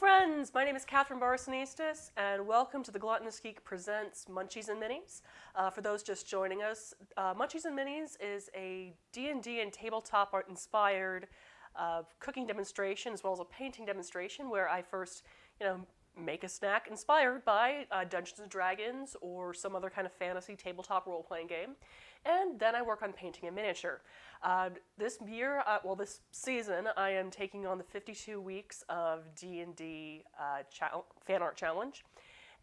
friends, my name is Catherine Barsonistis, and welcome to the Gluttonous Geek presents Munchies and Minis. For those just joining us, Munchies and Minis is a D&D and tabletop art inspired cooking demonstration as well as a painting demonstration where I first, make a snack inspired by Dungeons & Dragons or some other kind of fantasy tabletop role-playing game, and then I work on painting a miniature. This season, I am taking on the 52 weeks of D&D fan art challenge,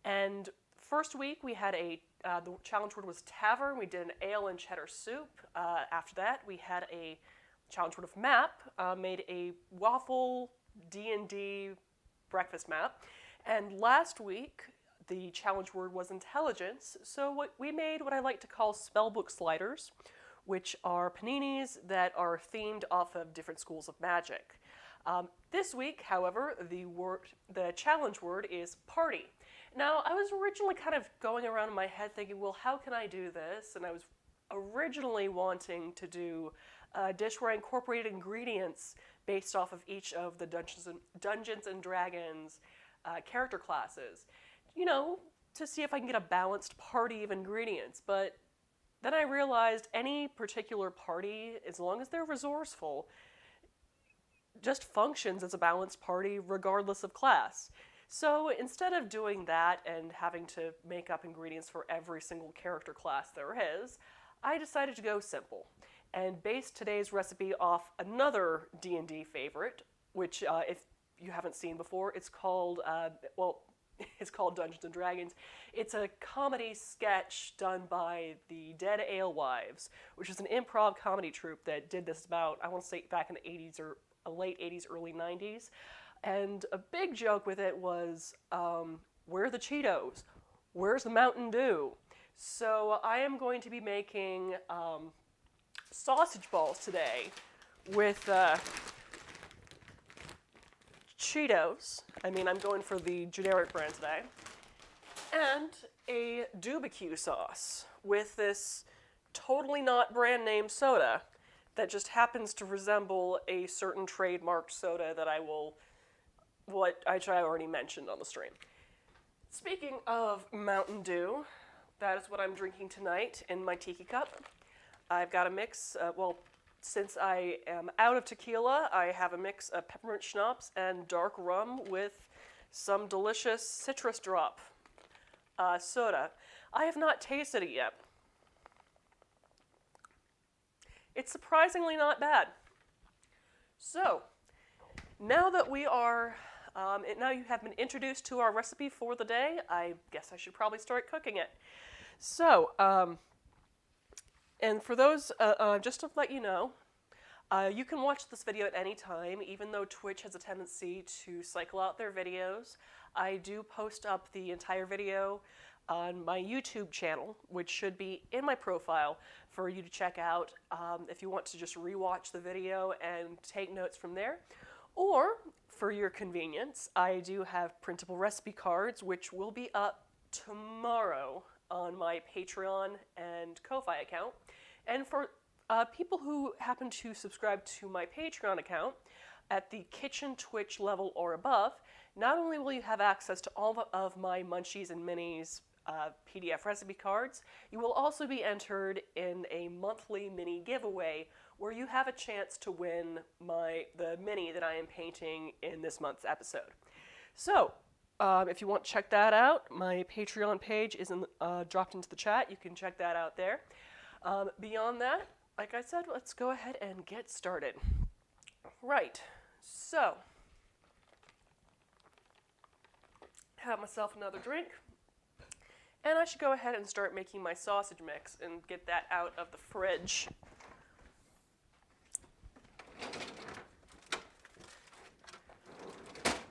and first week we had the challenge word was tavern. We did an ale and cheddar soup. After that, we had a challenge word of map, made a waffle D&D breakfast map. And last week, the challenge word was intelligence, so we made what I like to call spellbook sliders, which are paninis that are themed off of different schools of magic. This week, however, the challenge word is party. Now, I was originally kind of going around in my head thinking, well, how can I do this? And I was originally wanting to do a dish where I incorporated ingredients based off of each of the Dungeons and Dragons character classes, to see if I can get a balanced party of ingredients. But then I realized any particular party, as long as they're resourceful, just functions as a balanced party regardless of class. So instead of doing that and having to make up ingredients for every single character class there is, I decided to go simple and base today's recipe off another D&D favorite, which if you haven't seen before, it's called Dungeons & Dragons. It's a comedy sketch done by the Dead Alewives, which is an improv comedy troupe that did this about, I want to say, back in the 80s or late 80s, early 90s. And a big joke with it was, where are the Cheetos? Where's the Mountain Dew? So I am going to be making sausage balls today with Cheetos. I'm going for the generic brand today. And a dubicue sauce with this totally not brand name soda that just happens to resemble a certain trademarked soda that I already mentioned on the stream. Speaking of Mountain Dew, that is what I'm drinking tonight in my tiki cup. I've got a mix, since I am out of tequila, I have a mix of peppermint schnapps and dark rum with some delicious citrus drop soda. I have not tasted it yet. It's surprisingly not bad. So, now that we are, now you have been introduced to our recipe for the day, I guess I should probably start cooking it. So, and for those, just to let you know, you can watch this video at any time, even though Twitch has a tendency to cycle out their videos. I do post up the entire video on my YouTube channel, which should be in my profile for you to check out if you want to just rewatch the video and take notes from there. Or, for your convenience, I do have printable recipe cards, which will be up tomorrow on my Patreon and Ko-Fi account. And for people who happen to subscribe to my Patreon account at the Kitchen Twitch level or above, not only will you have access to all of my Munchies and Minis PDF recipe cards, you will also be entered in a monthly mini giveaway where you have a chance to win the mini that I am painting in this month's episode. So, if you want to check that out, my Patreon page is dropped into the chat. You can check that out there. Beyond that, like I said, let's go ahead and get started. Right, so, have myself another drink, and I should go ahead and start making my sausage mix and get that out of the fridge.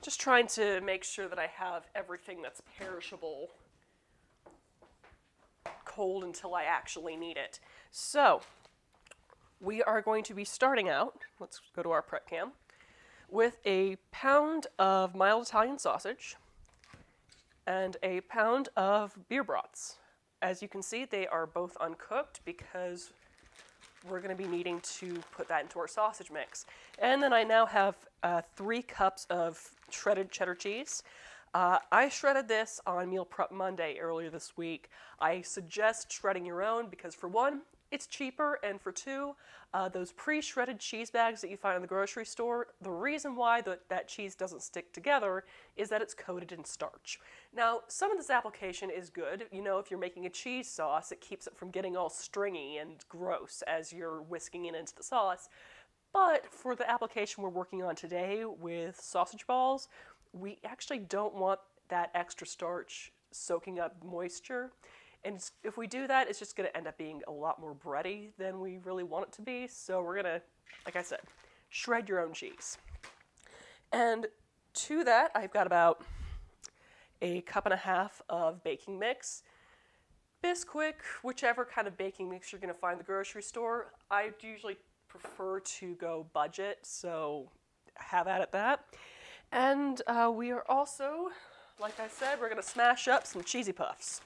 Just trying to make sure that I have everything that's perishable cold until I actually need it. So, we are going to be starting out, let's go to our prep cam, with a pound of mild Italian sausage and a pound of beer brats. As you can see, they are both uncooked because we're going to be needing to put that into our sausage mix. And then I now have 3 cups of shredded cheddar cheese. I shredded this on Meal Prep Monday earlier this week. I suggest shredding your own because, for one, it's cheaper, and for two, those pre-shredded cheese bags that you find in the grocery store, the reason why that cheese doesn't stick together is that it's coated in starch. Now, some of this application is good. You know, if you're making a cheese sauce, it keeps it from getting all stringy and gross as you're whisking it into the sauce. But for the application we're working on today with sausage balls, we actually don't want that extra starch soaking up moisture. And if we do that, it's just going to end up being a lot more bready than we really want it to be. So we're going to, like I said, shred your own cheese. And to that, I've got about a 1.5 cups of baking mix. Bisquick, whichever kind of baking mix you're going to find in the grocery store. I usually prefer to go budget, so have at that. And we are also, like I said, we're going to smash up some cheesy puffs.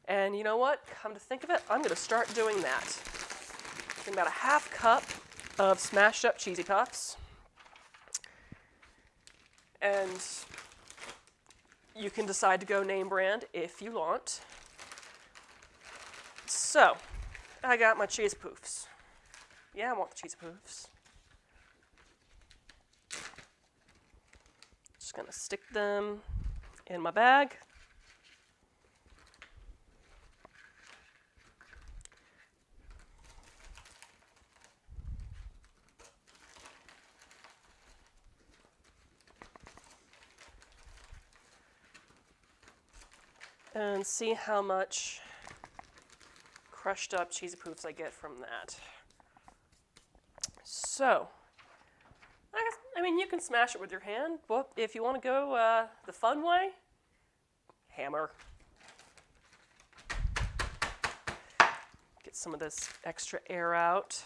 And you know what? Come to think of it, I'm going to start doing that. About a 1/2 cup of smashed up cheesy puffs. And you can decide to go name brand if you want. So, I got my cheese poofs. Yeah, I want the cheese poofs. Just going to stick them in my bag. And see how much crushed up cheesy poofs I get from that. So, I mean, you can smash it with your hand, but if you want to go the fun way, hammer. Get some of this extra air out.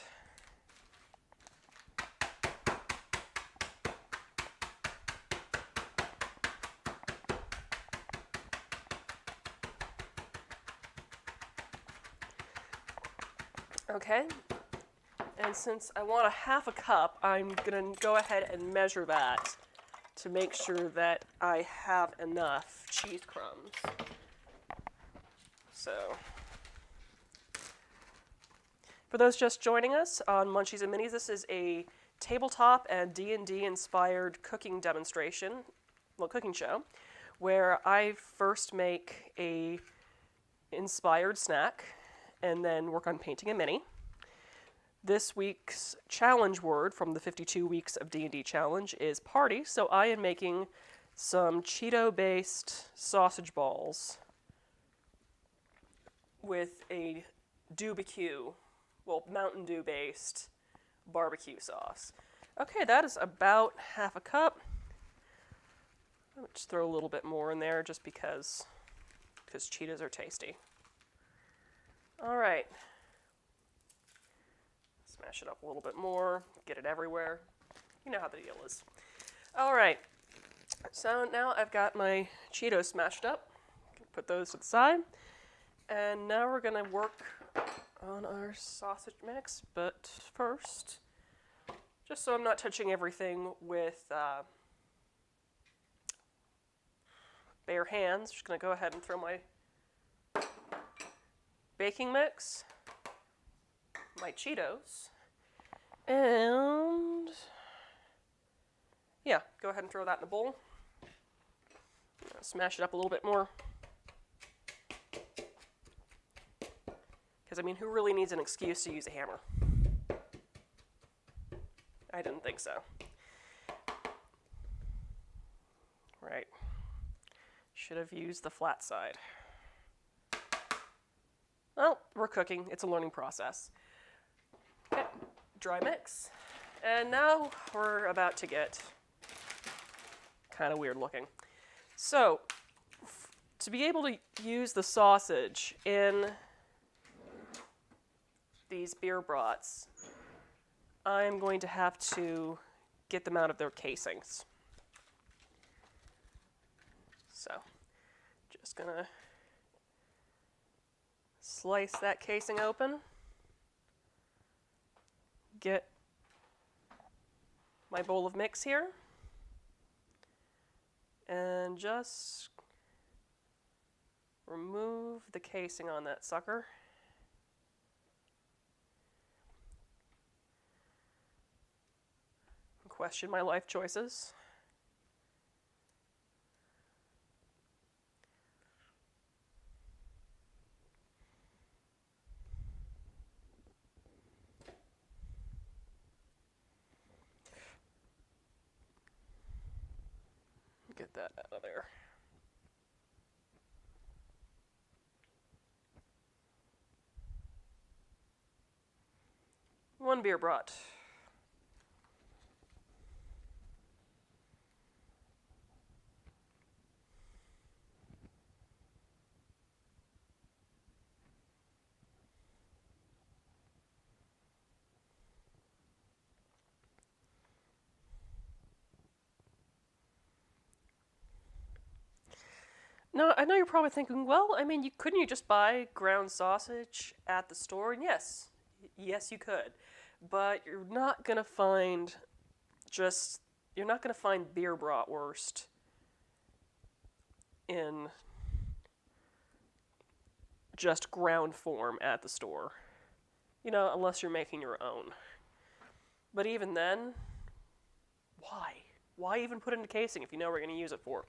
Okay, and since I want a 1/2 cup, I'm going to go ahead and measure that to make sure that I have enough cheese crumbs. So, for those just joining us on Munchies and Minis, this is a tabletop and D&D inspired cooking demonstration, cooking show, where I first make a inspired snack and then work on painting a mini. This week's challenge word from the 52 weeks of D&D challenge is party, so I am making some Cheeto-based sausage balls with a Mountain Dew-based barbecue sauce. Okay, that is about 1/2 cup. I'll just throw a little bit more in there just because Cheetos are tasty. All right. Smash it up a little bit more, get it everywhere. You know how the deal is. All right. So now I've got my Cheetos smashed up. Put those to the side. And now we're going to work on our sausage mix. But first, just so I'm not touching everything with bare hands, I'm just going to go ahead and throw my baking mix, my Cheetos, and yeah, go ahead and throw that in the bowl. Smash it up a little bit more. Because, I mean, who really needs an excuse to use a hammer? I didn't think so. Right. Should have used the flat side. Well, we're cooking. It's a learning process. Okay, dry mix. And now we're about to get kind of weird looking. So, to be able to use the sausage in these beer brats, I'm going to have to get them out of their casings. So, just gonna slice that casing open. get my bowl of mix here and just remove the casing on that sucker. Question my life choices. Get that out of there. One beer brought. Now, I know you're probably thinking, well, I mean, couldn't you just buy ground sausage at the store? And yes, you could. But you're not going to find beer bratwurst in just ground form at the store. Unless you're making your own. But even then, why? Why even put it in a casing if you know what you're going to use it for?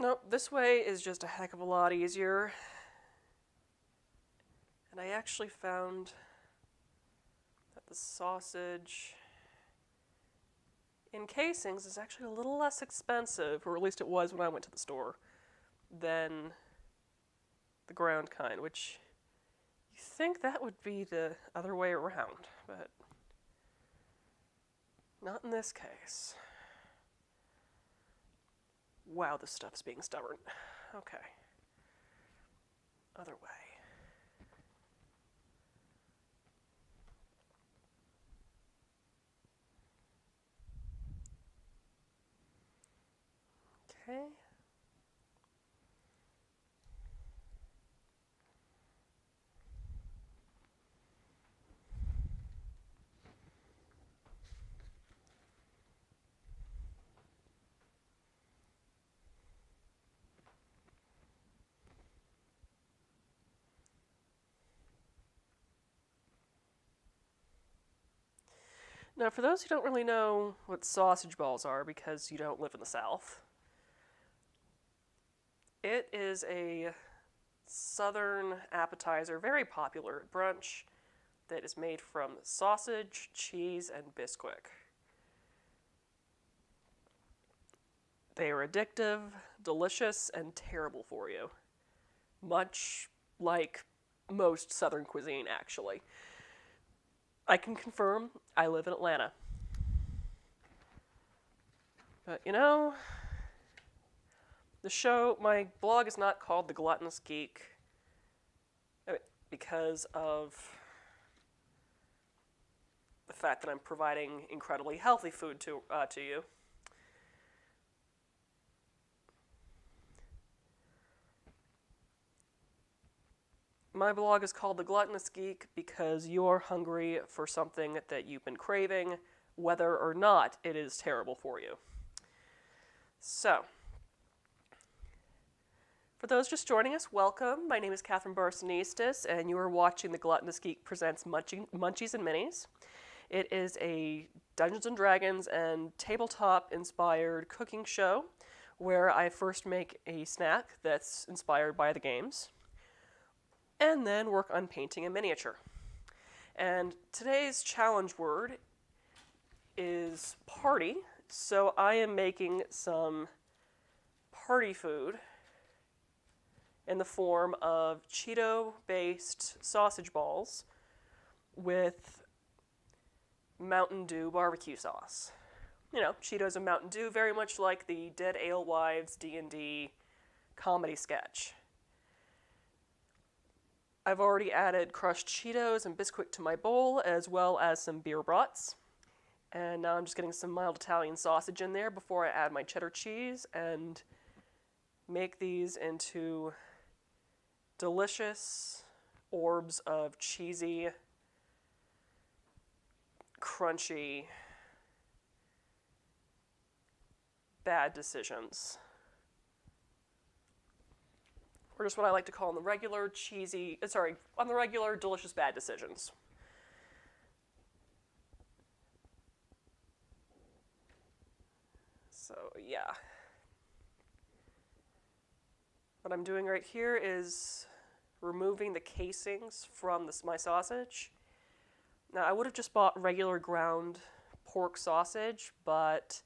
No, this way is just a heck of a lot easier. And I actually found that the sausage in casings is actually a little less expensive, or at least it was when I went to the store, than the ground kind, which you think that would be the other way around, but not in this case. Wow, this stuff's being stubborn. Okay. Other way. Okay. Now, for those who don't really know what sausage balls are because you don't live in the South, it is a southern appetizer, very popular at brunch, that is made from sausage, cheese, and Bisquick. They are addictive, delicious, and terrible for you. Much like most southern cuisine, actually. I can confirm, I live in Atlanta. But my blog is not called The Gluttonous Geek because of the fact that I'm providing incredibly healthy food to you. My blog is called The Gluttonous Geek because you're hungry for something that you've been craving, whether or not it is terrible for you. So, for those just joining us, welcome. My name is Catherine Barsonistis, and you are watching The Gluttonous Geek presents Munchies Minis. It is a Dungeons & Dragons and tabletop-inspired cooking show where I first make a snack that's inspired by the games, and then work on painting a miniature. And today's challenge word is party, so I am making some party food in the form of Cheeto-based sausage balls with Mountain Dew barbecue sauce. Cheetos and Mountain Dew, very much like the Dead Alewives D&D comedy sketch. I've already added crushed Cheetos and Bisquick to my bowl, as well as some beer brats. And now I'm just getting some mild Italian sausage in there before I add my cheddar cheese and make these into delicious orbs of cheesy, crunchy, bad decisions. Or just what I like to call on the regular delicious bad decisions. So, yeah. What I'm doing right here is removing the casings from my sausage. Now, I would have just bought regular ground pork sausage, but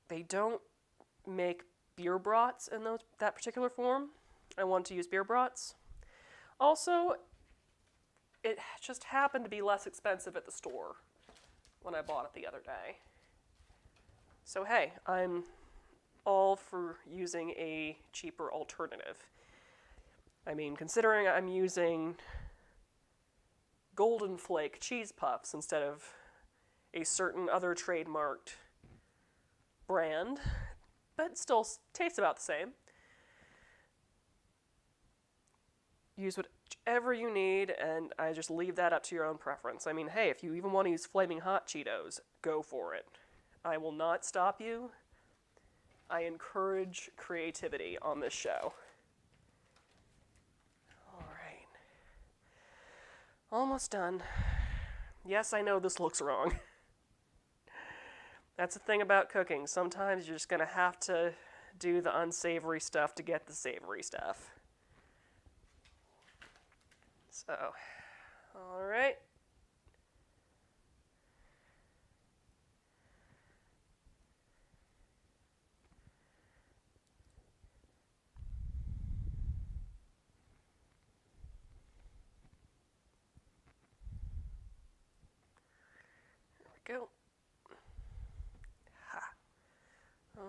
they don't make beer brats in that particular form. I want to use beer brats. Also, it just happened to be less expensive at the store when I bought it the other day. So hey, I'm all for using a cheaper alternative. I mean, considering I'm using Golden Flake cheese puffs instead of a certain other trademarked brand, but still tastes about the same. Use whatever you need, and I just leave that up to your own preference. I mean, hey, if you even want to use Flaming Hot Cheetos, go for it. I will not stop you. I encourage creativity on this show. All right. Almost done. Yes, I know this looks wrong. That's the thing about cooking. Sometimes you're just going to have to do the unsavory stuff to get the savory stuff. So, all right. There we go. Ha.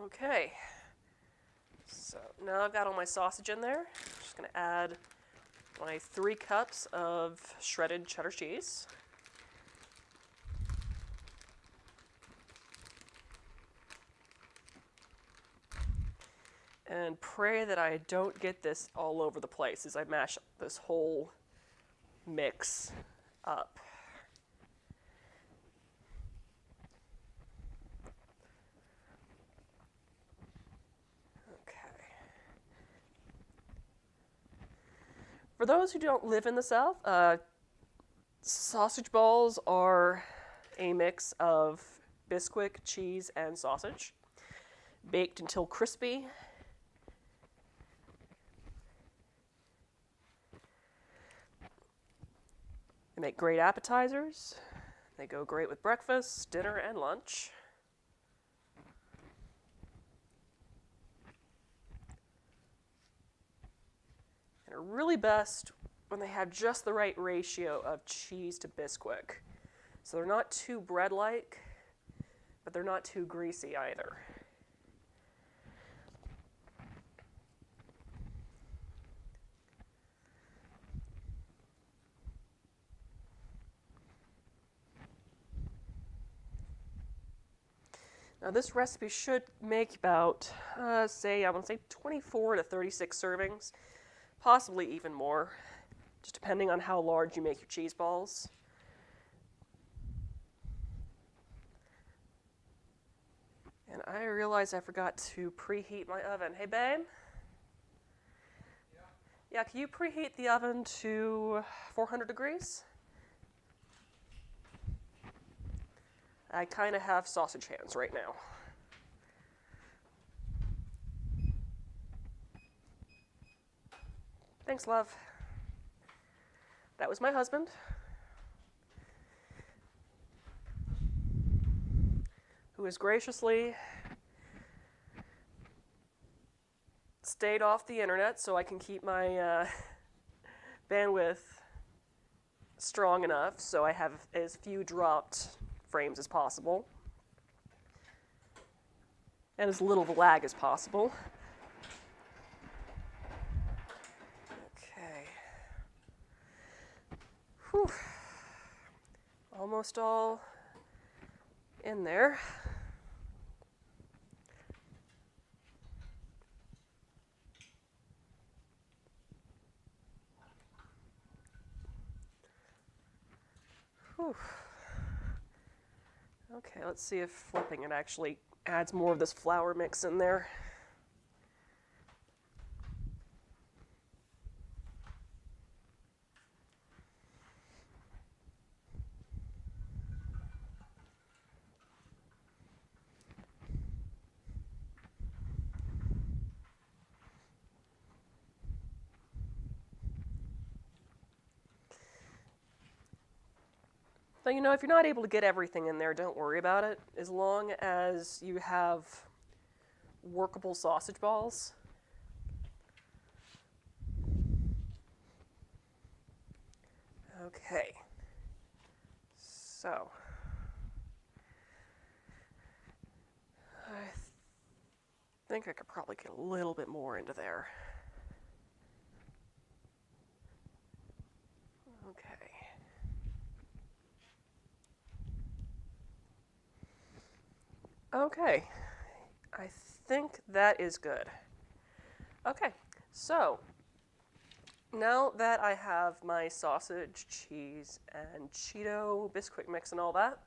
Okay. So now I've got all my sausage in there. I'm just going to add my 3 cups of shredded cheddar cheese. And pray that I don't get this all over the place as I mash this whole mix up. For those who don't live in the South, sausage balls are a mix of Bisquick, cheese, and sausage, baked until crispy. They make great appetizers. They go great with breakfast, dinner, and lunch. And are really best when they have just the right ratio of cheese to Bisquick. So they're not too bread-like, but they're not too greasy either. Now this recipe should make about, I want to say 24 to 36 servings, possibly even more, just depending on how large you make your cheese balls. And I realized I forgot to preheat my oven. Hey, babe? Yeah, can you preheat the oven to 400 degrees? I kind of have sausage hands right now. Thanks, love. That was my husband, who has graciously stayed off the internet so I can keep my bandwidth strong enough so I have as few dropped frames as possible and as little of a lag as possible. Okay. Whew. Almost all in there. Whew. Okay, let's see if flipping it actually adds more of this flour mix in there. So, you know, if you're not able to get everything in there, don't worry about it. As long as you have workable sausage balls. Okay. So, I think I could probably get a little bit more into there. Okay. Okay, I think that is good. Okay, so now that I have my sausage, cheese, and Cheeto Bisquick mix and all that,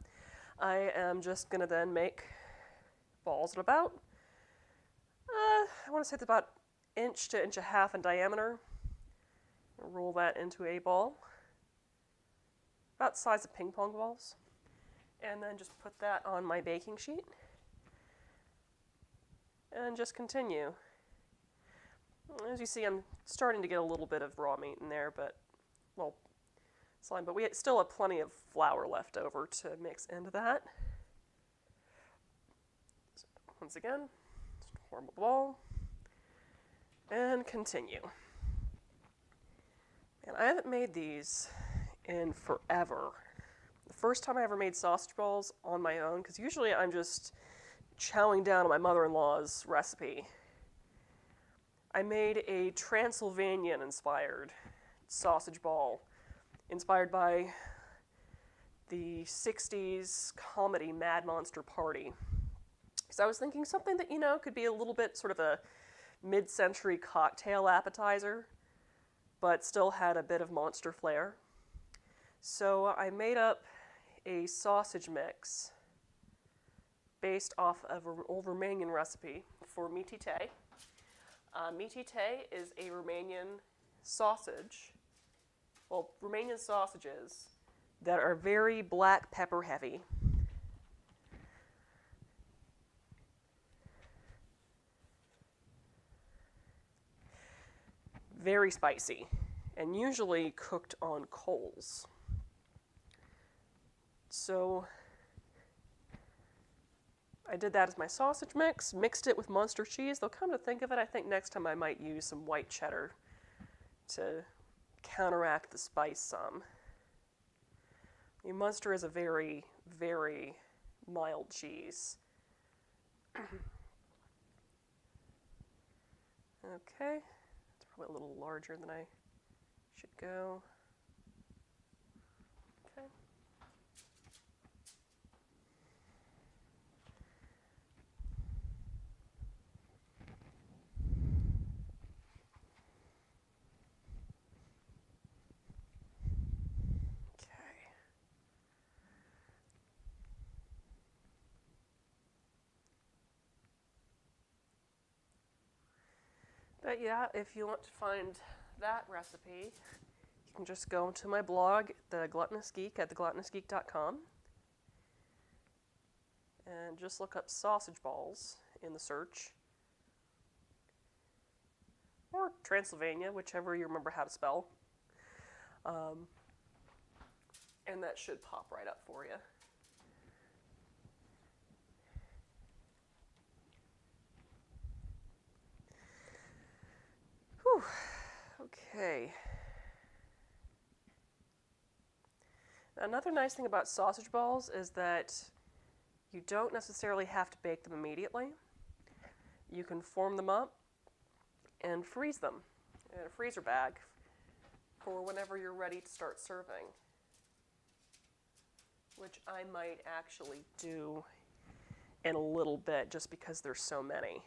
I am just going to then make balls of about, I want to say it's about inch to inch and a half in diameter. Roll that into a ball, about the size of ping pong balls, and then just put that on my baking sheet. And just continue. As you see, I'm starting to get a little bit of raw meat in there, but, well, slime, but we still have plenty of flour left over to mix into that. So once again, just form a ball, and continue. And I haven't made these in forever. The first time I ever made sausage balls on my own, because usually I'm just chowing down on my mother-in-law's recipe. I made a Transylvanian-inspired sausage ball, inspired by the 60s comedy Mad Monster Party. So I was thinking something that, you know, could be a little bit sort of a mid-century cocktail appetizer, but still had a bit of monster flair. So I made up a sausage mix based off of an old Romanian recipe for mitite. Mitite is a Romanian sausage, well, Romanian sausages that are very black pepper heavy. Very spicy, and usually cooked on coals. So I did that as my sausage mix, mixed it with Munster cheese. Though come to think of it, I think next time I might use some white cheddar to counteract the spice some. I mean, Munster is a very, very mild cheese. Okay, it's probably a little larger than I should go. Okay. But yeah, if you want to find that recipe, you can just go to my blog, The Gluttonous Geek, at thegluttonousgeek.com, and just look up sausage balls in the search, or Transylvania, whichever you remember how to spell, and that should pop right up for you. Whew. Okay. Another nice thing about sausage balls is that you don't necessarily have to bake them immediately. You can form them up and freeze them in a freezer bag for whenever you're ready to start serving, which I might actually do in a little bit just because there's so many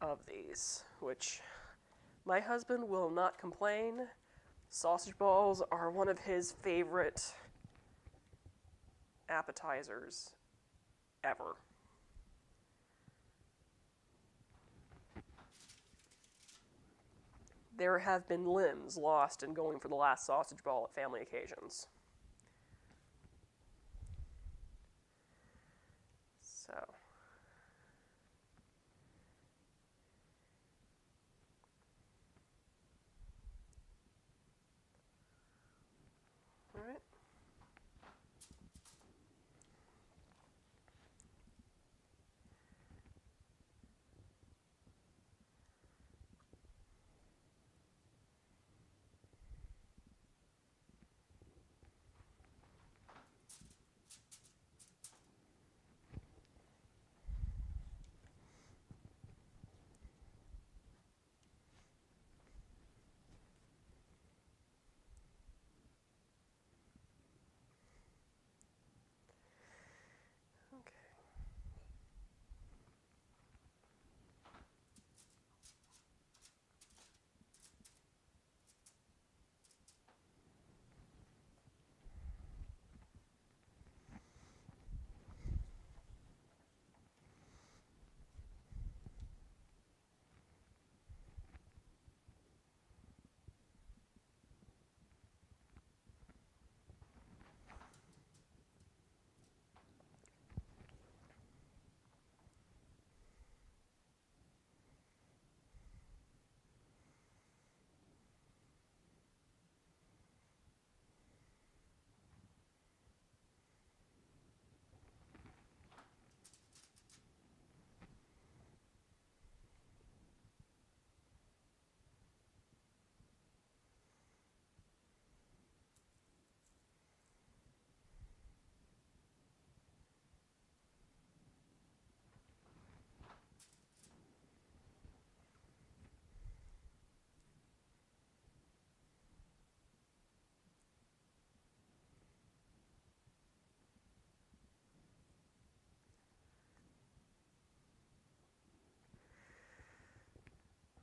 of these, which my husband will not complain, Sausage balls are one of his favorite appetizers ever. There have been limbs lost in going for the last sausage ball at family occasions. So. All right.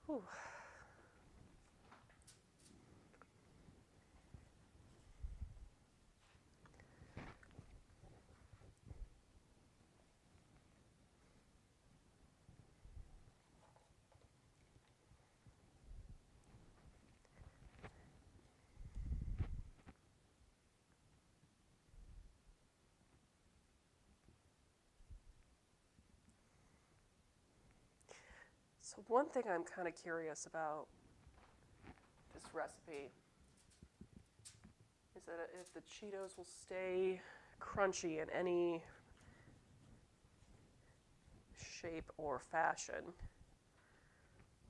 Whew. So one thing I'm kind of curious about this recipe is that if the Cheetos will stay crunchy in any shape or fashion.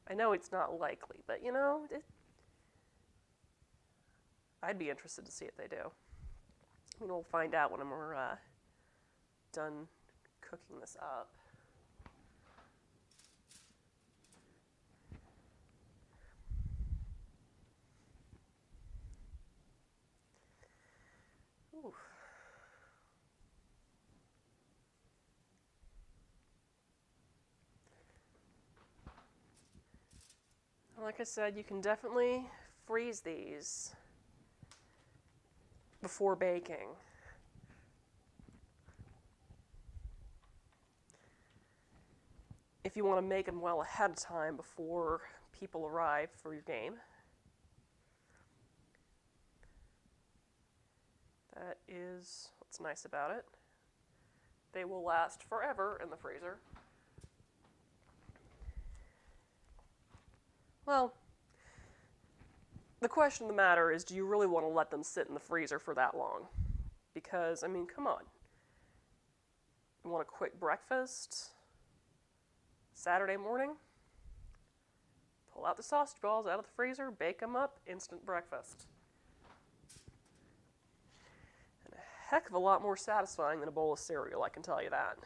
I know it's not likely, but you know, I'd be interested to see if they do. I mean, we'll find out when we're done cooking this up. Ooh. Like I said, you can definitely freeze these before baking. If you want to make them well ahead of time before people arrive for your game. That is what's nice about it. They will last forever in the freezer. Well, the question of the matter is, do you really want to let them sit in the freezer for that long? Because, I mean, come on. You want a quick breakfast? Saturday morning? Pull out the sausage balls out of the freezer, bake them up, instant breakfast. And a heck of a lot more satisfying than a bowl of cereal, I can tell you that.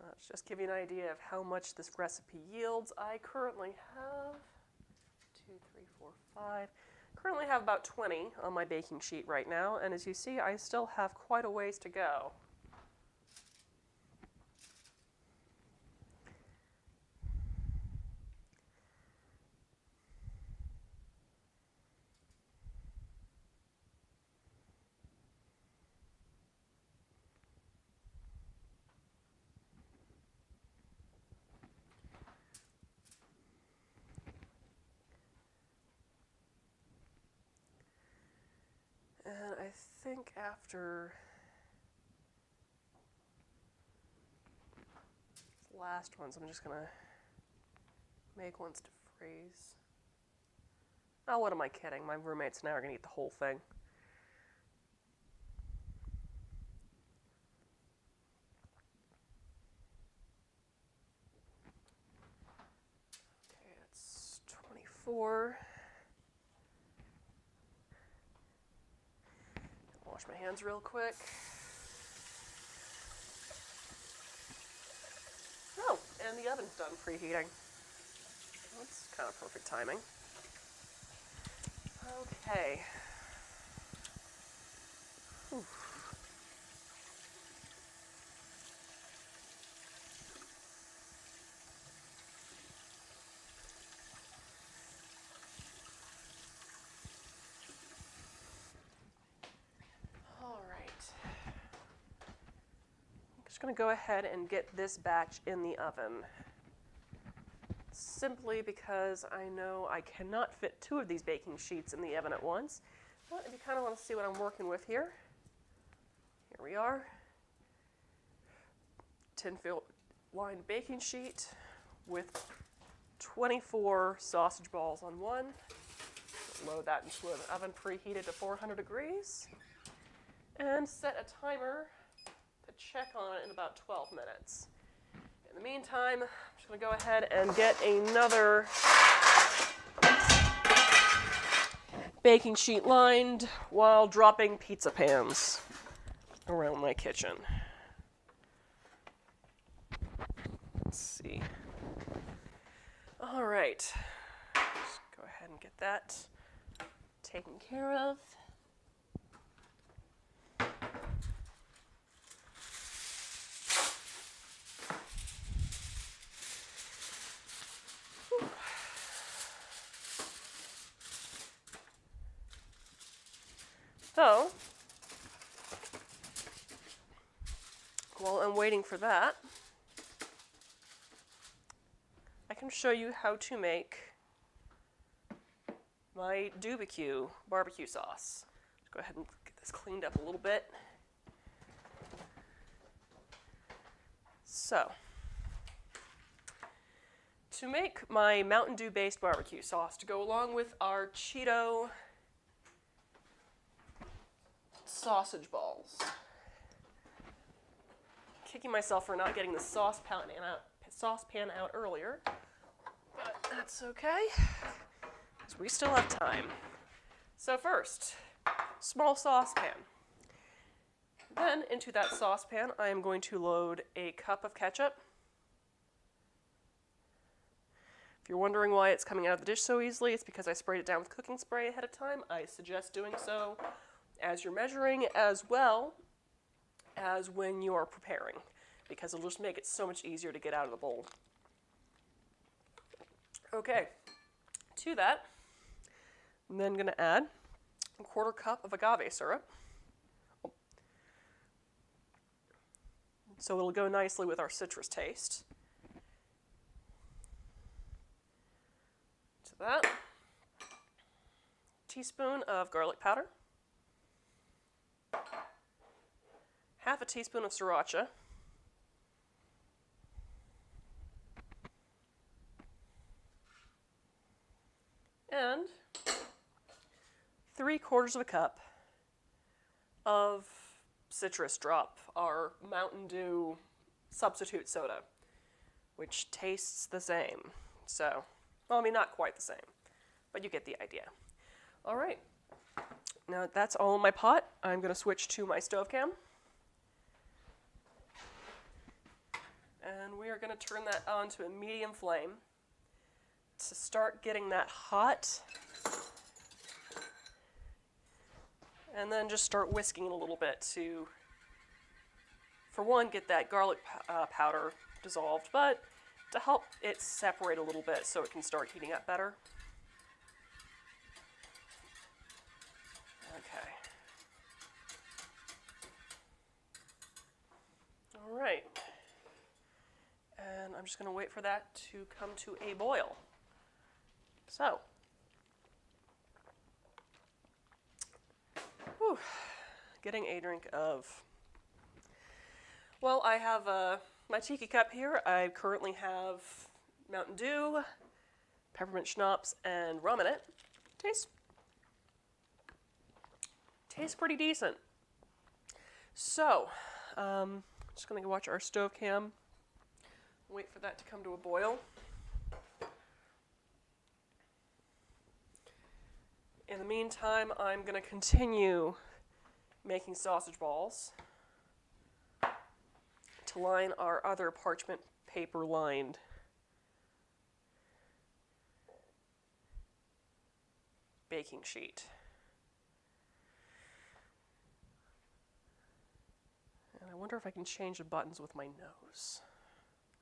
Let's just give you an idea of how much this recipe yields. I currently have 5. Currently have about 20 on my baking sheet right now, and as you see, I still have quite a ways to go. think after the last ones, I'm just gonna make ones to freeze. Oh, what am I kidding? My roommates now are gonna eat the whole thing. Okay, that's 24. Wash my hands real quick. Oh, and the oven's done preheating. That's kind of perfect timing. Okay. Whew. All right. I'm just going to go ahead and get this batch in the oven. Simply because I know I cannot fit 2 of these baking sheets in the oven at once. But if you kind of want to see what I'm working with here, here we are. Tin foil lined baking sheet with 24 sausage balls on one. Load that into an oven preheated to 400 degrees. And set a timer to check on it in about 12 minutes. In the meantime, I'm just going to go ahead and get another baking sheet lined while dropping pizza pans around my kitchen. Let's see. All right. Just go ahead and get that taken care of. So, while I'm waiting for that, I can show you how to make my dubicue barbecue sauce. Let's go ahead and get this cleaned up a little bit. So, to make my Mountain Dew based barbecue sauce to go along with our Cheeto sausage balls. Kicking myself for not getting the saucepan out earlier, but that's okay, because we still have time. So first, small saucepan. Then into that saucepan, I am going to load a cup of ketchup. If you're wondering why it's coming out of the dish so easily, it's because I sprayed it down with cooking spray ahead of time. I suggest doing so as you're measuring, as well as when you are preparing, because it'll just make it so much easier to get out of the bowl. Okay, to that, I'm then going to add a 1/4 cup of agave syrup. So it'll go nicely with our citrus taste. To that, teaspoon of garlic powder, 1/2 teaspoon of sriracha, and 3/4 cup of citrus drop, our Mountain Dew substitute soda, which tastes the same. So, well, I mean, not quite the same, but you get the idea. All right, now that's all in my pot. I'm going to switch to my stove cam. And we are going to turn that on to a medium flame to start getting that hot. And then just start whisking it a little bit to, for one, get that garlic powder dissolved, but to help it separate a little bit so it can start heating up better. Okay. All right. And I'm just going to wait for that to come to a boil. So, getting a drink of... Well, I have my tiki cup here. I currently have Mountain Dew, peppermint schnapps, and rum in it. Tastes pretty decent. So, just gonna go watch our stove cam. Wait for that to come to a boil. In the meantime, I'm gonna continue making sausage balls to line our other parchment paper lined baking sheet. And I wonder if I can change the buttons with my nose.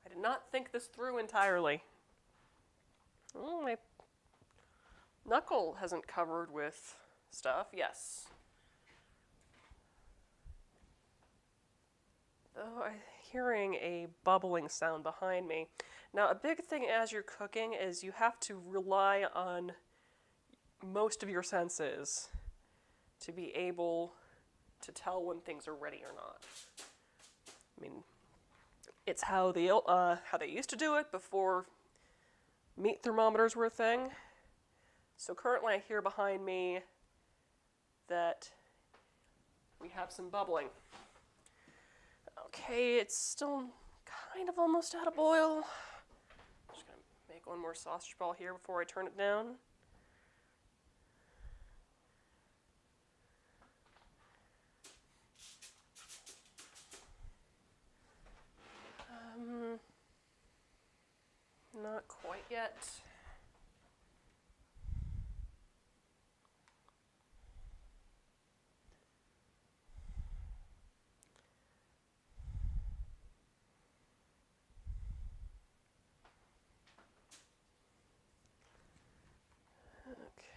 I did not think this through entirely. Oh, my knuckle hasn't covered with stuff. Yes. Oh, I'm hearing a bubbling sound behind me. Now, a big thing as you're cooking is you have to rely on most of your senses to be able to tell when things are ready or not. I mean, it's how they used to do it before meat thermometers were a thing. So currently I hear behind me that we have some bubbling. Okay, it's still kind of almost at a boil. Just gonna make one more sausage ball here before I turn it down. Not quite yet.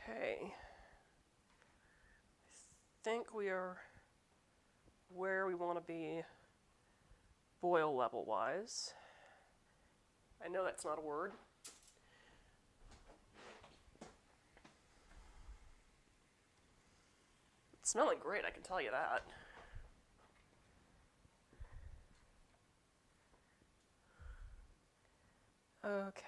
Okay. I think we are where we want to be boil level wise. I know that's not a word. It's smelling great, I can tell you that. Okay.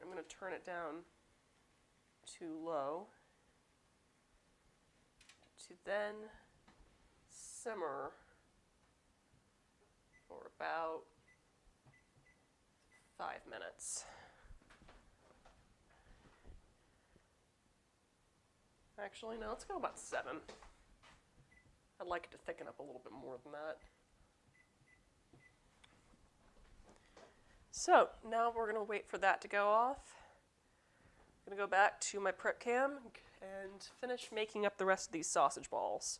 I'm going to turn it down to low to then simmer for about 5 minutes. Actually, no, let's go about 7. I'd like it to thicken up a little bit more than that. So now we're going to wait for that to go off. I'm going to go back to my prep cam and finish making up the rest of these sausage balls.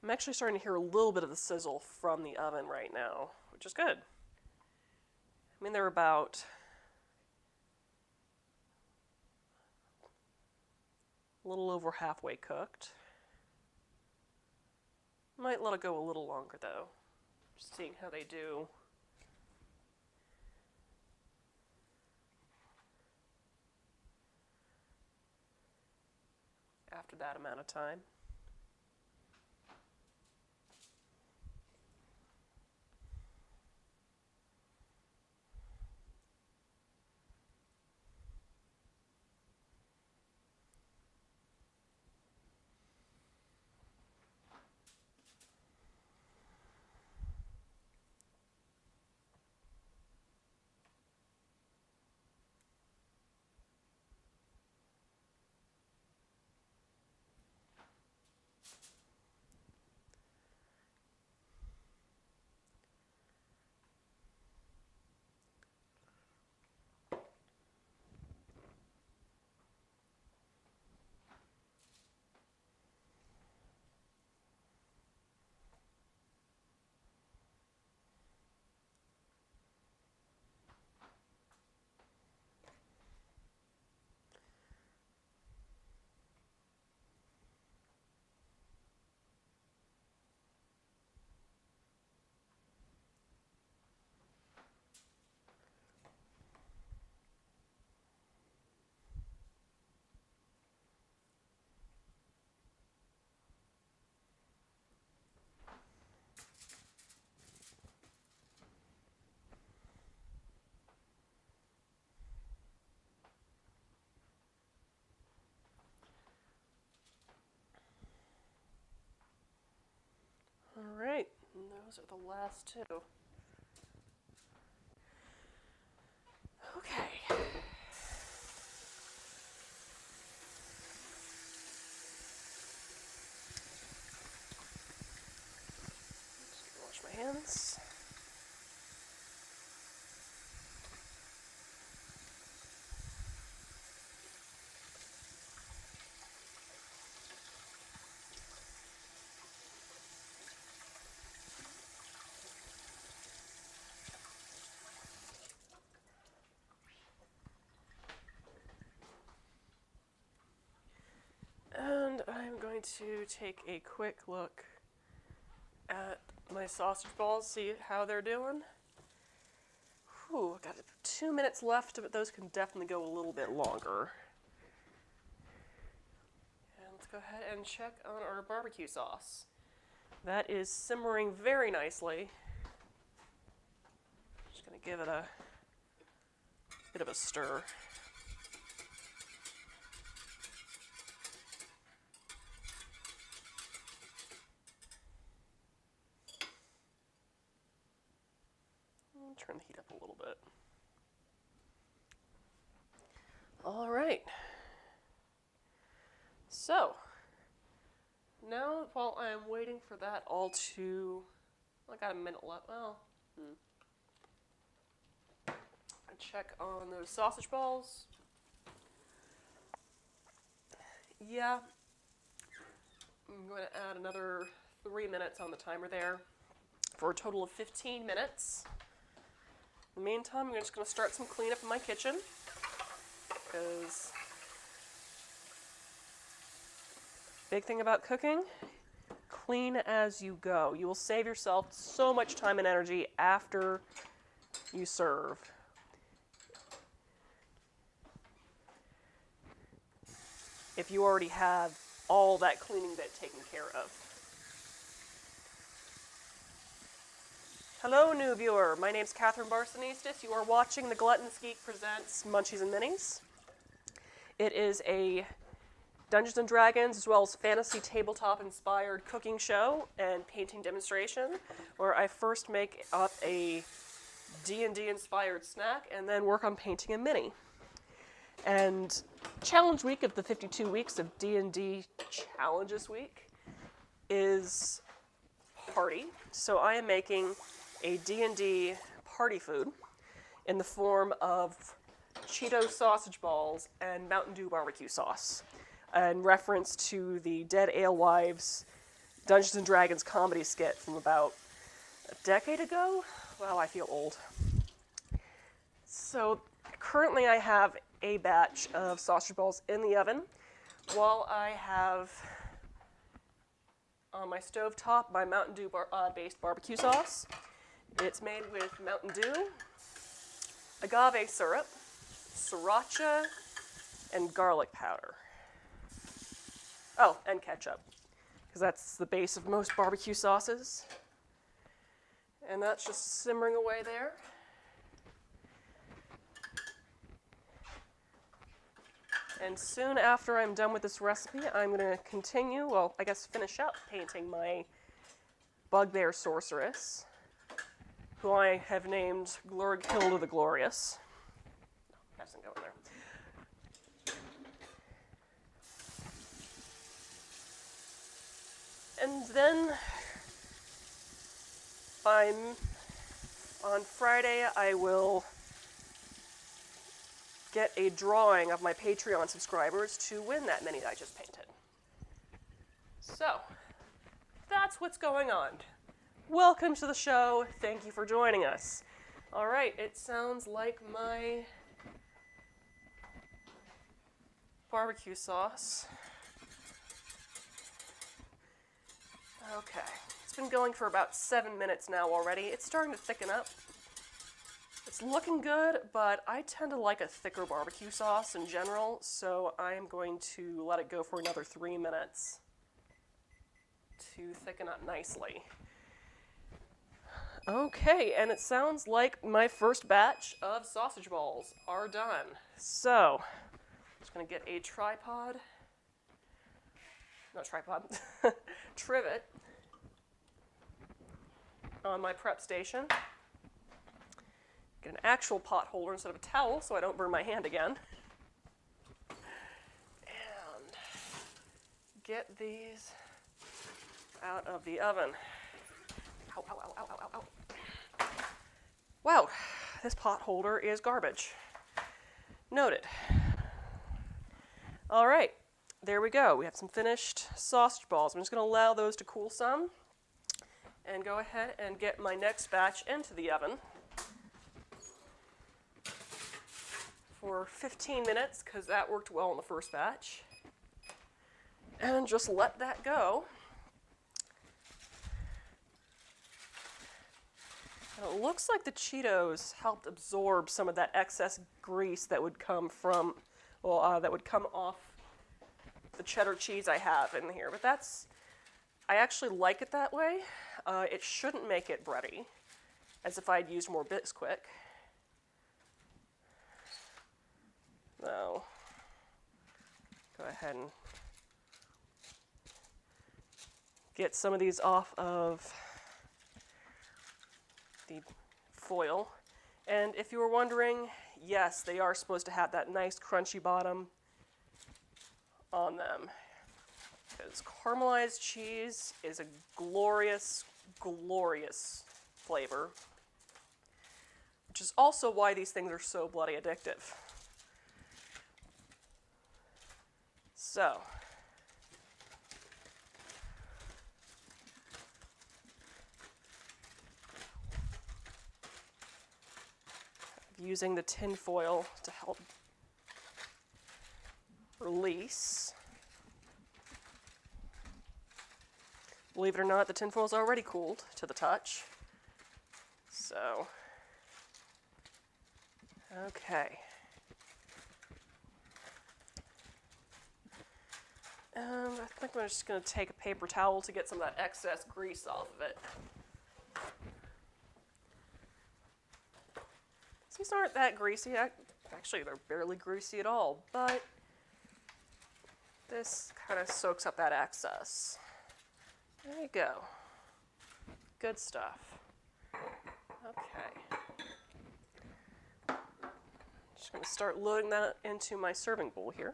I'm actually starting to hear a little bit of the sizzle from the oven right now, which is good. I mean, they're about a little over halfway cooked. Might let it go a little longer though, just seeing how they do. After that amount of time. Those are the last two. Okay. Just wash my hands. And I'm going to take a quick look at my sausage balls, see how they're doing. Whew, I've got 2 minutes left, but those can definitely go a little bit longer. And let's go ahead and check on our barbecue sauce. That is simmering very nicely. Just going to give it a bit of a stir. Turn the heat up a little bit. All right. So, now while I'm waiting for that all to, I got a minute left. Well, I check on those sausage balls. Yeah, I'm going to add another 3 minutes on the timer there for a total of 15 minutes. In the meantime, I'm just going to start some cleanup in my kitchen, because big thing about cooking, clean as you go. You will save yourself so much time and energy after you serve. If you already have all that cleaning bit taken care of. Hello, new viewer. My name's Catherine Barsonistis. You are watching the Gluttonous Geek presents Munchies and Minis. It is a Dungeons & Dragons as well as fantasy tabletop-inspired cooking show and painting demonstration where I first make up a D&D-inspired snack and then work on painting a mini. And challenge week of the 52 weeks of D&D Challenges Week is party. So I am making a D&D party food in the form of Cheetos sausage balls and Mountain Dew barbecue sauce, in reference to the Dead Alewives Dungeons & Dragons comedy skit from about a decade ago. Wow, I feel old. So currently I have a batch of sausage balls in the oven while I have on my stovetop my Mountain Dew based barbecue sauce. It's made with Mountain Dew, agave syrup, sriracha, and garlic powder. Oh, and ketchup, because that's the base of most barbecue sauces. And that's just simmering away there. And soon after I'm done with this recipe, I'm going to continue, well, I guess finish up painting my bugbear sorceress, who I have named Glorghilda the Glorious. No, that doesn't go in there. And then on Friday, I will get a drawing of my Patreon subscribers to win that mini that I just painted. So, that's what's going on. Welcome to the show. Thank you for joining us. All right, it sounds like my barbecue sauce. Okay, it's been going for about 7 minutes now already. It's starting to thicken up. It's looking good, but I tend to like a thicker barbecue sauce in general, so I'm going to let it go for another 3 minutes to thicken up nicely. Okay, and it sounds like my first batch of sausage balls are done. So, I'm just going to get a tripod. Not tripod. Trivet. on my prep station. Get an actual pot holder instead of a towel so I don't burn my hand again. And get these out of the oven. Ow, ow, ow, ow, ow, ow. Wow, this pot holder is garbage. Noted. All right, there we go. We have some finished sausage balls. I'm just going to allow those to cool some and go ahead and get my next batch into the oven for 15 minutes, because that worked well in the first batch. And just let that go. And it looks like the Cheetos helped absorb some of that excess grease that would come from, that would come off the cheddar cheese I have in here. But I actually like it that way. It shouldn't make it bready, as if I'd used more Bisquick. So, go ahead and get some of these off of the foil. And if you were wondering, yes, they are supposed to have that nice crunchy bottom on them, because caramelized cheese is a glorious, glorious flavor, which is also why these things are so bloody addictive. So, using the tin foil to help release. Believe it or not, the tin foil is already cooled to the touch. So, okay. I think I'm just going to take a paper towel to get some of that excess grease off of it. These aren't that greasy. Actually, they're barely greasy at all, but this kind of soaks up that excess. There you go. Good stuff. Okay. Just going to start loading that into my serving bowl here.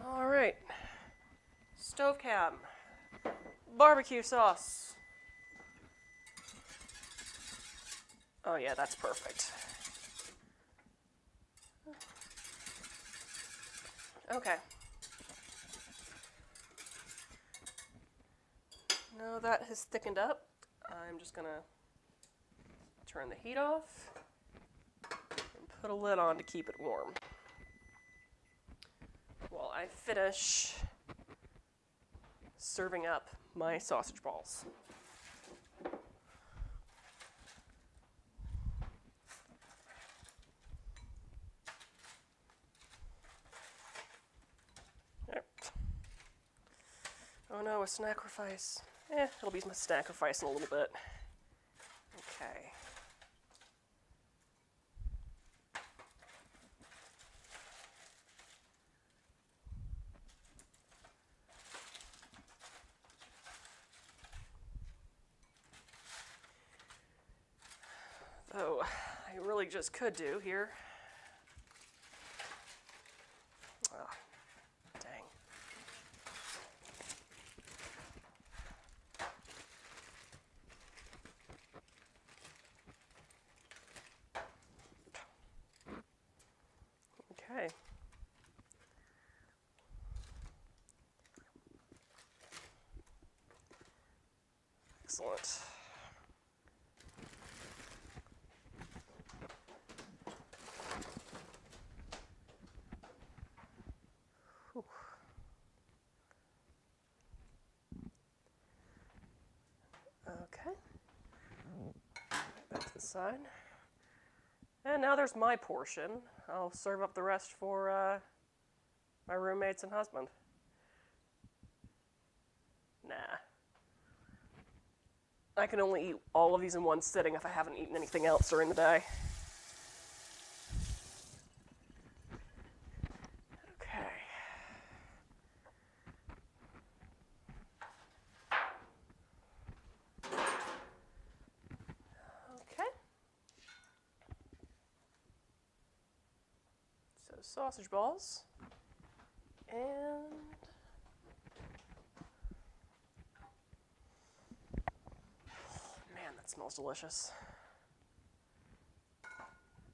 All right. Stove cam, barbecue sauce. Oh yeah, that's perfect. Okay. Now that has thickened up, I'm just gonna turn the heat off and put a lid on to keep it warm while I finish serving up my sausage balls. Right. Oh no, a snackrifice. It'll be my snackrifice in a little bit. Okay. Oh, I really just could do here. Oh, dang. Okay. Excellent. Okay. That's the side. And now there's my portion. I'll serve up the rest for my roommates and husband. Nah. I can only eat all of these in one sitting if I haven't eaten anything else during the day. Okay. those sausage balls. And man, that smells delicious.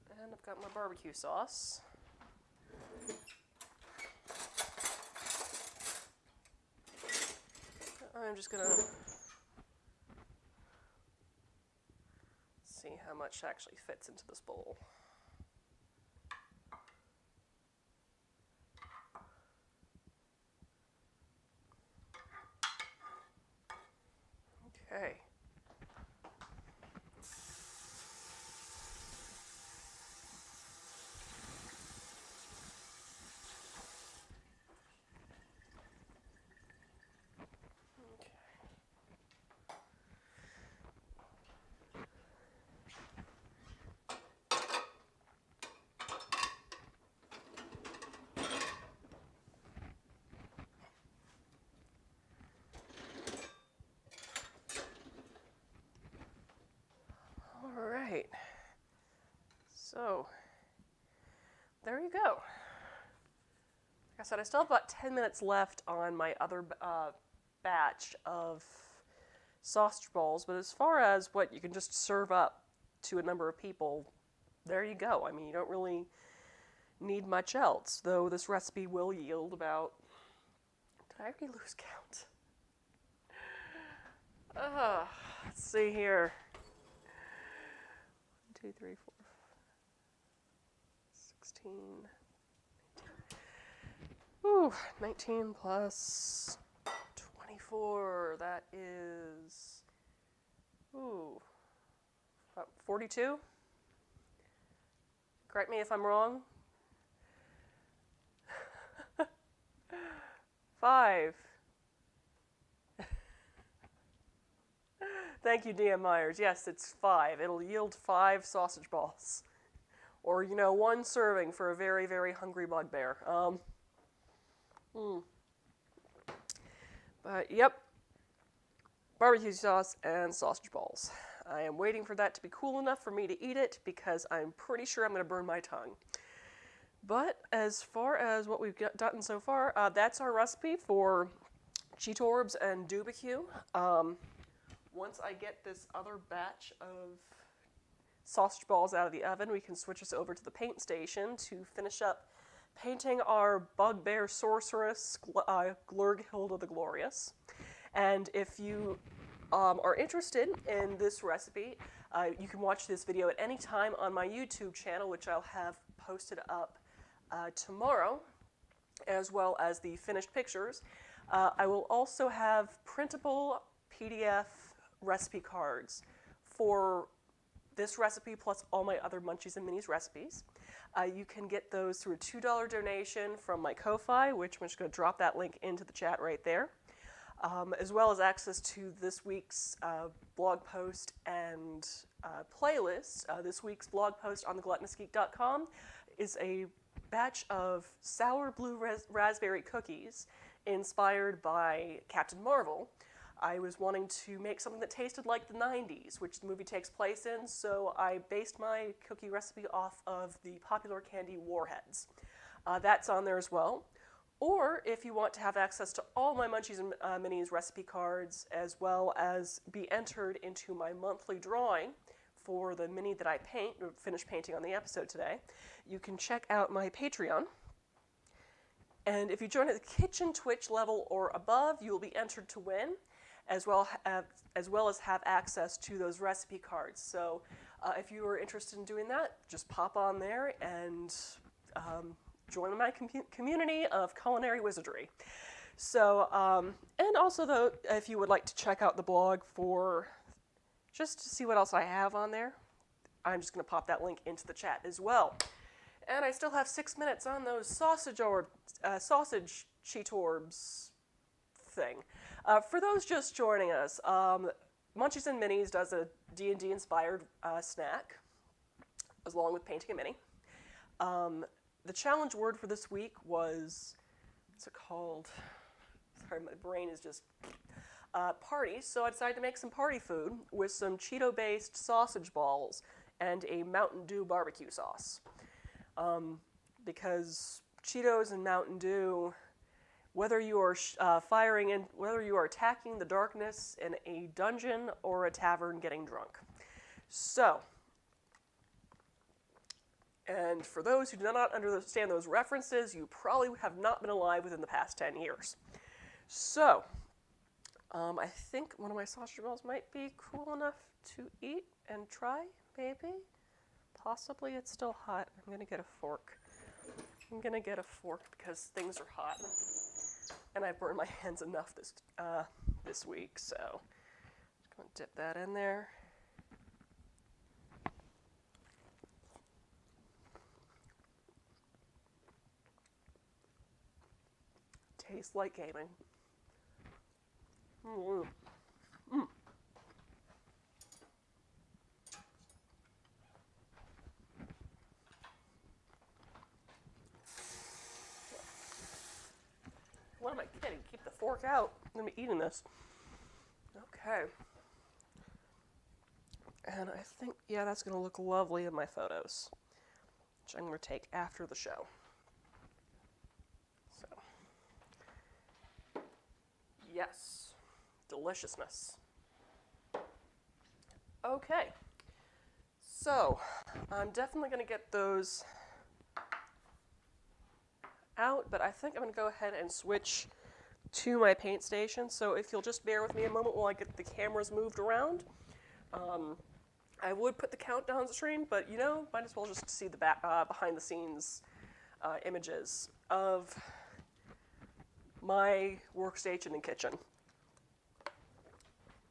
And I've got my barbecue sauce. I'm just gonna see how much actually fits into this bowl. Okay. All right. So, there you go. Like I said, I still have about 10 minutes left on my other batch of sausage balls, but as far as what you can just serve up to a number of people, there you go. I mean, you don't really need much else, though this recipe will yield about... Did I already lose count? Let's see here. 1, 2, 3, 4, 16... Ooh, 19 plus 24, that is, ooh, about 42? Correct me if I'm wrong. 5. Thank you, DM Myers. Yes, it's 5. It'll yield 5 sausage balls. Or, you know, 1 serving for a very, very hungry bugbear. But, yep, barbecue sauce and sausage balls. I am waiting for that to be cool enough for me to eat it because I'm pretty sure I'm going to burn my tongue. But as far as what we've done so far, that's our recipe for Cheet-Orbs and Dubicue. Once I get this other batch of sausage balls out of the oven, we can switch us over to the paint station to finish up painting our bugbear sorceress, Glurghilda the Glorious. And if you are interested in this recipe, you can watch this video at any time on my YouTube channel, which I'll have posted up tomorrow, as well as the finished pictures. I will also have printable PDF recipe cards for this recipe plus all my other Munchies and Minis recipes. You can get those through a $2 donation from my Ko-Fi, which I'm just going to drop that link into the chat right there, as well as access to this week's blog post and playlist. This week's blog post on thegluttonousgeek.com is a batch of sour blue raspberry cookies inspired by Captain Marvel. I was wanting to make something that tasted like the 90s, which the movie takes place in, so I based my cookie recipe off of the popular candy Warheads. That's on there as well. Or if you want to have access to all my Munchies and Minis recipe cards, as well as be entered into my monthly drawing for the mini that I finished painting on the episode today, you can check out my Patreon. And if you join at the Kitchen Twitch level or above, you will be entered to win, as well as have access to those recipe cards. So if you are interested in doing that, just pop on there and join my community of culinary wizardry. So, and also though, if you would like to check out the blog for just to see what else I have on there, I'm just going to pop that link into the chat as well. And I still have 6 minutes on those sausage Cheet-Orbs thing. For those just joining us, Munchies and Minis does a D&D inspired snack, along with painting a mini. The challenge word for this week was, what's it called? Sorry, my brain is just party. So I decided to make some party food with some Cheeto-based sausage balls and a Mountain Dew barbecue sauce. because Cheetos and Mountain Dew, whether you are whether you are attacking the darkness in a dungeon or a tavern getting drunk. So, and for those who do not understand those references, you probably have not been alive within the past 10 years. So, I think one of my sausage balls might be cool enough to eat and try, maybe. Possibly it's still hot. I'm going to get a fork. I'm going to get a fork because things are hot. And I've burned my hands enough this week, so I'm just going to dip that in there. Tastes like gaming. Mm. Mm. What am I kidding? Keep the fork out. I'm going to be eating this. Okay. And I think, yeah, that's going to look lovely in my photos, which I'm going to take after the show. So, yes, deliciousness. Okay. So, I'm definitely going to get those out, but I think I'm going to go ahead and switch to my paint station. So if you'll just bear with me a moment while I get the cameras moved around. I would put the countdown stream, but you know, might as well just see the behind the scenes images of my workstation and kitchen,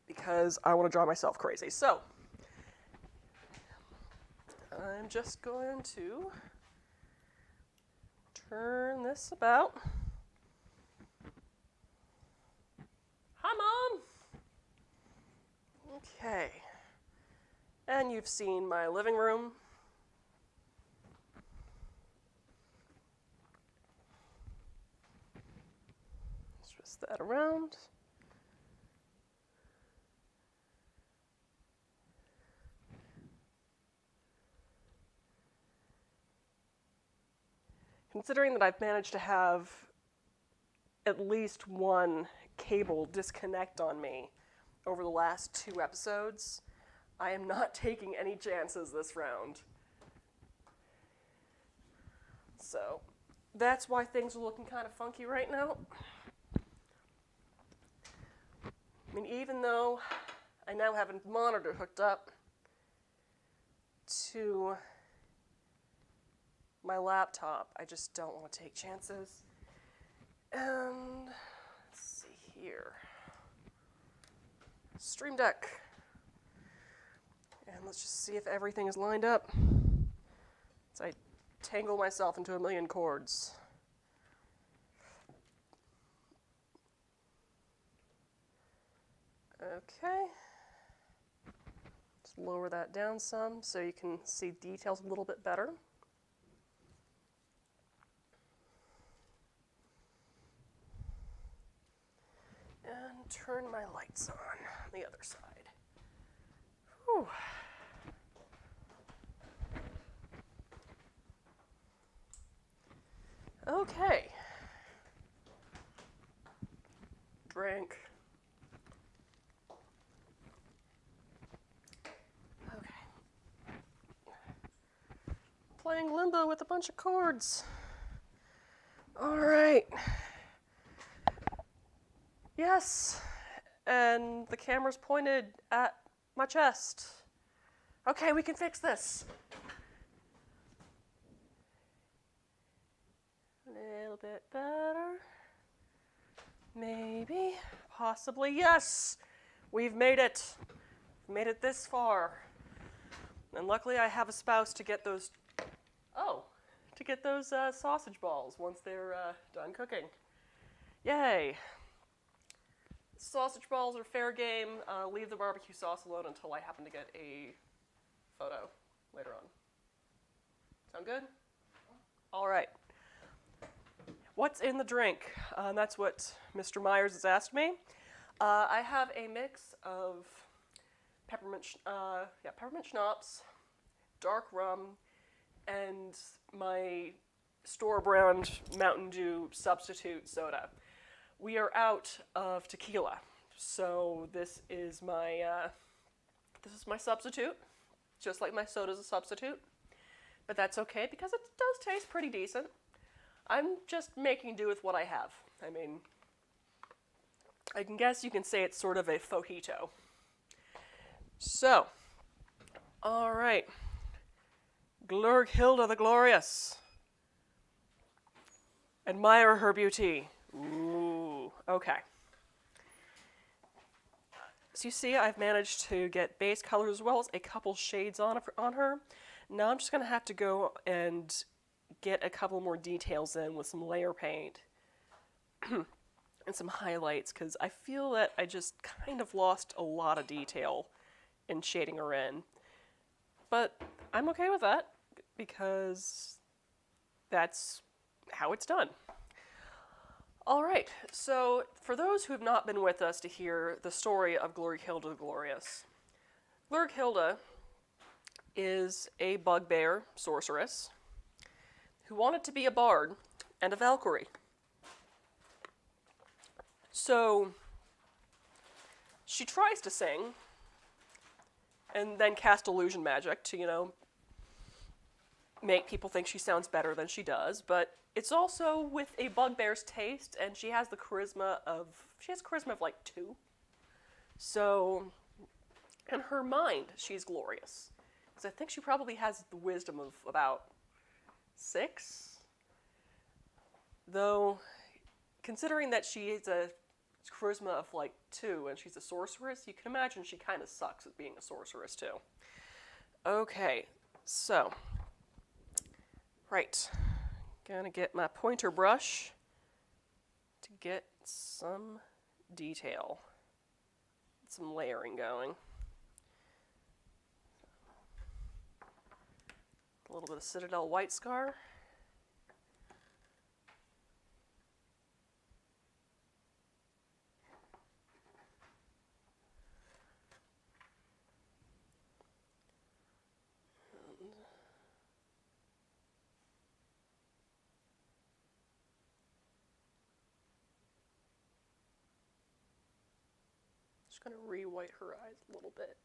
because I want to drive myself crazy. So I'm just going to turn this about. Hi, Mom! Okay. And you've seen my living room. Twist that around. Considering that I've managed to have at least one cable disconnect on me over the last 2 episodes, I am not taking any chances this round. So, that's why things are looking kind of funky right now. I mean, even though I now have a monitor hooked up to my laptop, I just don't want to take chances. And let's see here. Stream Deck. And let's just see if everything is lined up. So I tangle myself into a million cords. Okay. Just lower that down some so you can see details a little bit better. And turn my lights on the other side. Whew. Okay. Drink. Okay. Playing limbo with a bunch of chords. All right. Yes. And the camera's pointed at my chest. Okay, we can fix this. A little bit better. Maybe. Possibly. Yes! We've made it. We've made it this far. And luckily I have a spouse to get those... to get those sausage balls once they're done cooking. Yay. Sausage balls are fair game. Leave the barbecue sauce alone until I happen to get a photo later on. Sound good? All right. What's in the drink? That's what Mr. Myers has asked me. I have a mix of peppermint schnapps, dark rum, and my store brand Mountain Dew substitute soda. We are out of tequila, so this is my substitute, just like my soda's a substitute. But that's okay because it does taste pretty decent. I'm just making do with what I have. I mean, I can guess you can say it's sort of a fojito. So, all right. Glurghilda the Glorious. Admire her beauty. Ooh, okay. So you see, I've managed to get base colors as well as a couple shades on her. Now I'm just going to have to go and get a couple more details in with some layer paint and some highlights, because I feel that I just kind of lost a lot of detail in shading her in. But I'm okay with that, because that's how it's done. Alright, so for those who have not been with us to hear the story of Glurghilda the Glorious, Glurghilda is a bugbear sorceress who wanted to be a bard and a Valkyrie. So she tries to sing and then cast illusion magic to, make people think she sounds better than she does, but it's also with a bugbear's taste, and she has charisma of like 2. So, in her mind, she's glorious. Because I think she probably has the wisdom of about 6. Though, considering that she is a charisma of like 2 and she's a sorceress, you can imagine she kind of sucks at being a sorceress too. Okay, so, right. Gonna get my pointer brush to get some detail, some layering going. A little bit of Citadel White Scar. Just going to re-white her eyes a little bit.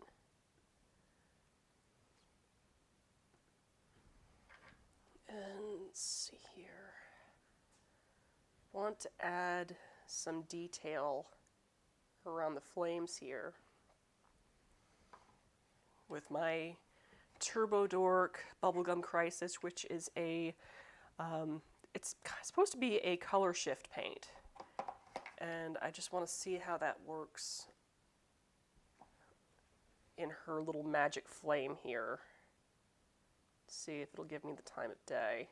And let's see here. Want to add some detail around the flames here with my Turbo Dork Bubblegum Crisis, which is it's supposed to be a color shift paint. And I just want to see how that works in her little magic flame here. See if it'll give me the time of day.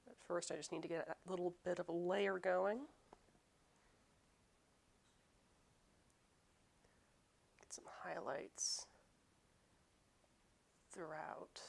But first I just need to get a little bit of a layer going. Get some highlights throughout.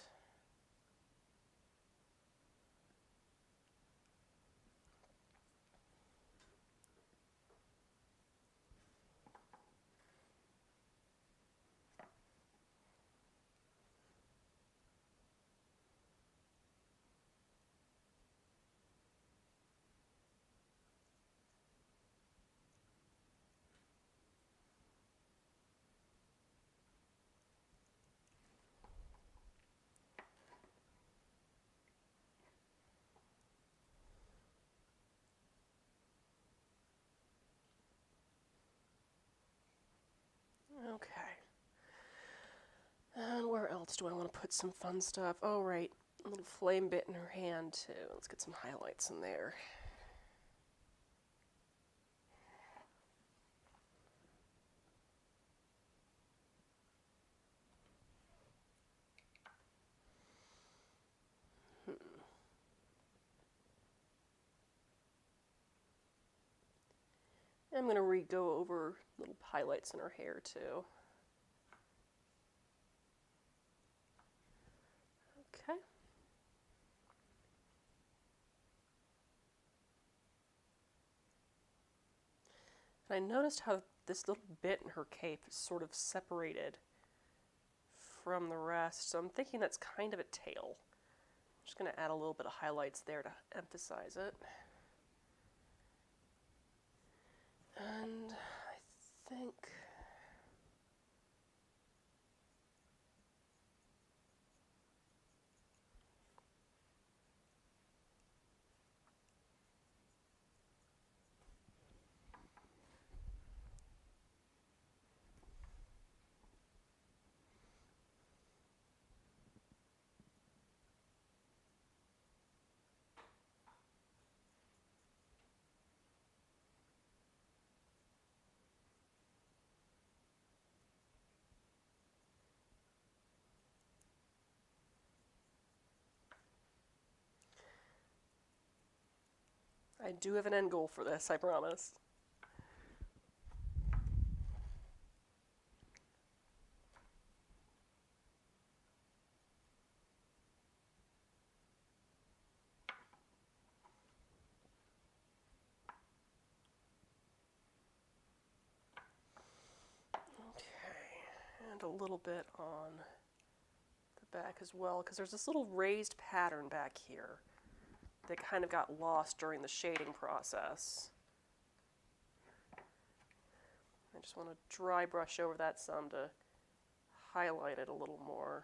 Okay. And where else do I want to put some fun stuff? Oh, right. A little flame bit in her hand, too. Let's get some highlights in there. I'm going to go over little highlights in her hair, too. Okay. And I noticed how this little bit in her cape is sort of separated from the rest, so I'm thinking that's kind of a tail. I'm just going to add a little bit of highlights there to emphasize it. And I think I do have an end goal for this, I promise. Okay, and a little bit on the back as well, because there's this little raised pattern back here that kind of got lost during the shading process. I just want to dry brush over that some to highlight it a little more.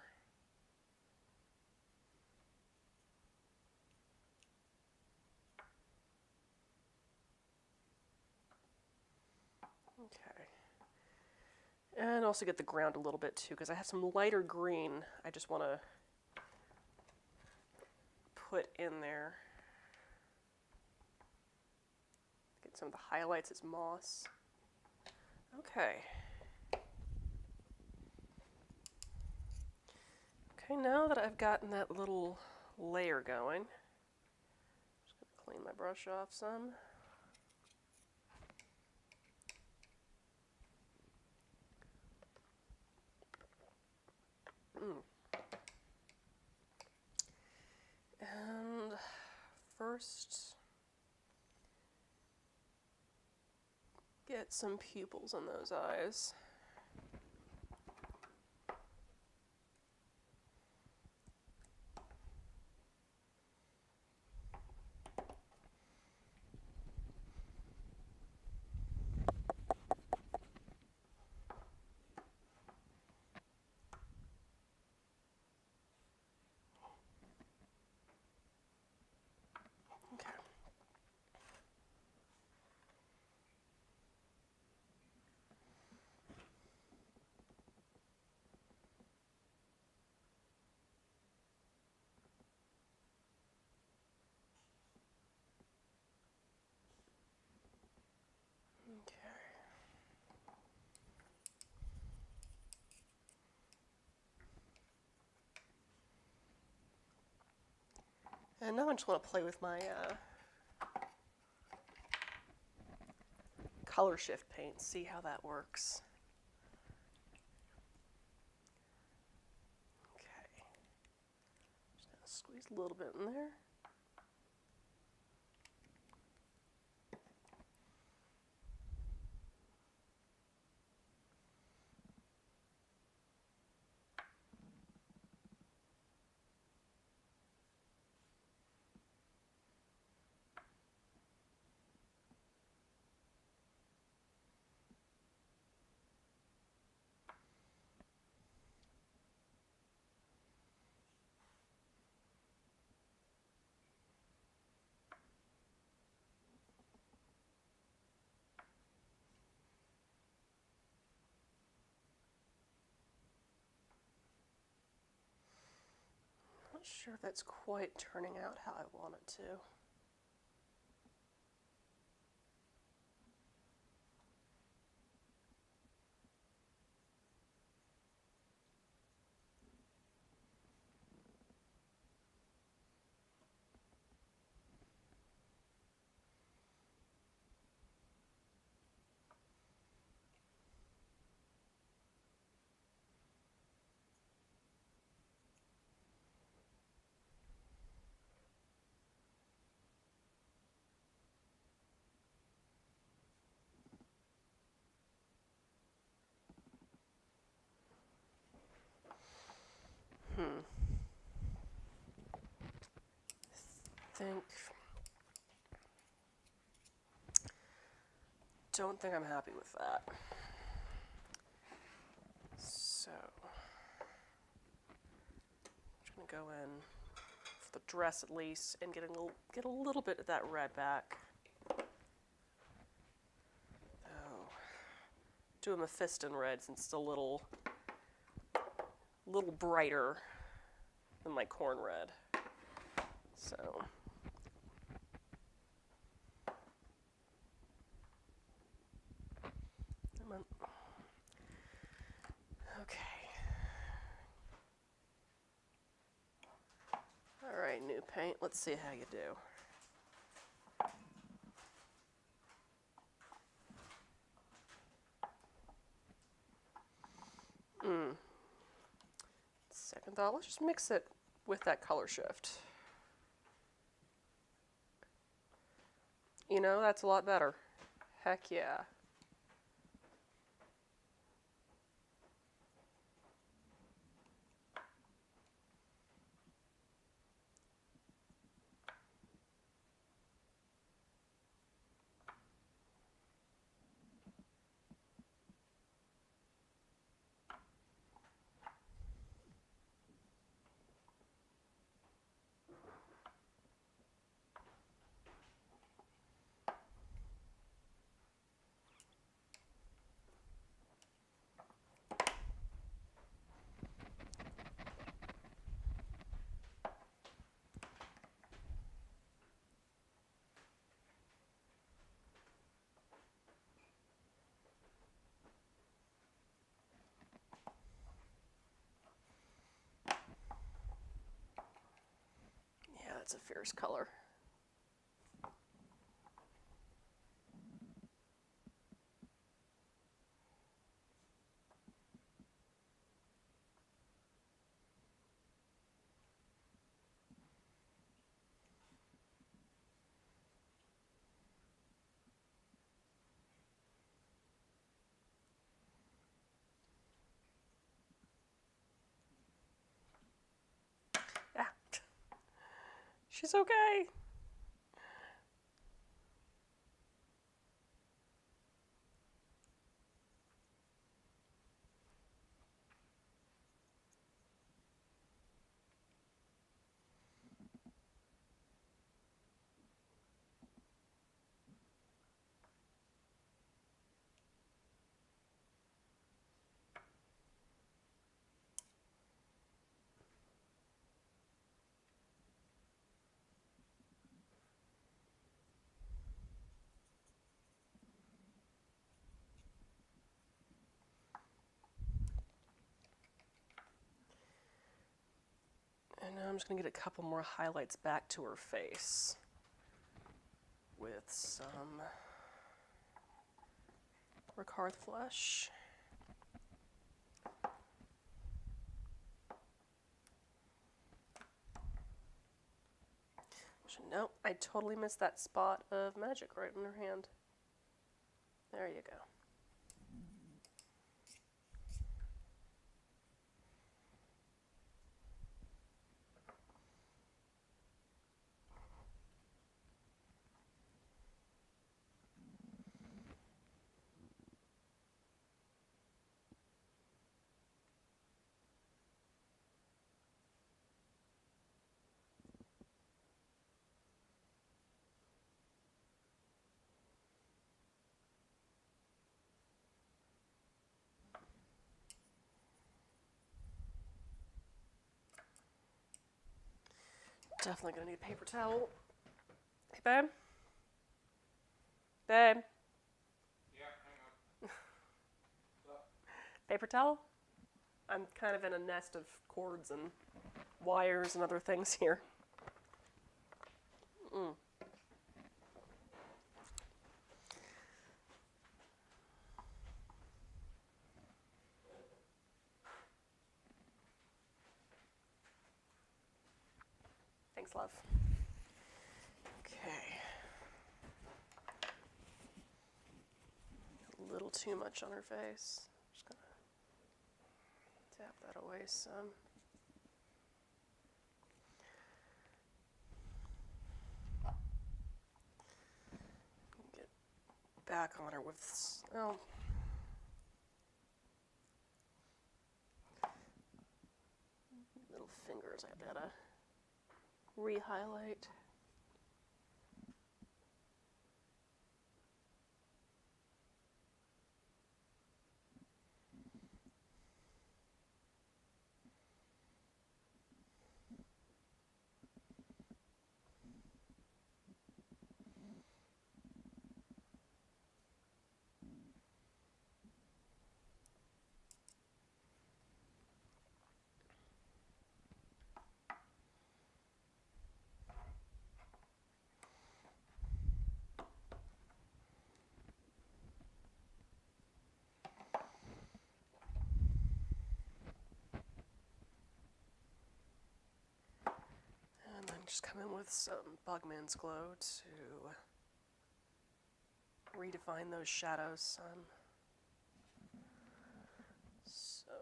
Okay. And also get the ground a little bit too, because I have some lighter green I just want to put in there. Get some of the highlights as moss. Okay. Okay, now that I've gotten that little layer going, I'm just going to clean my brush off some. And first, get some pupils in those eyes. And now I just want to play with my color shift paint, see how that works. Okay. Just gonna squeeze a little bit in there. Not sure if that's quite turning out how I want it to. think I'm happy with that. So, I'm just gonna go in for the dress at least and get a little bit of that red back. Oh, do a Mephiston red since it's a little brighter than my corn red. So. Okay. All right, new paint. Let's see how you do. Second thought, let's just mix it with that color shift. You know, that's a lot better. Heck yeah. Yeah, that's a fierce color. Yeah. She's okay. And now I'm just going to get a couple more highlights back to her face with some Ricard Flush. Nope, I totally missed that spot of magic right in her hand. There you go. Definitely gonna need a paper towel. Hey, babe? Babe? Yeah, hang on. Paper towel? I'm kind of in a nest of cords and wires and other things here. Thanks, love. Okay. A little too much on her face. Just gonna tap that away some. back on her with, well, little fingers. I gotta re-highlight. And then just come in with some Bugman's Glow to redefine those shadows some. So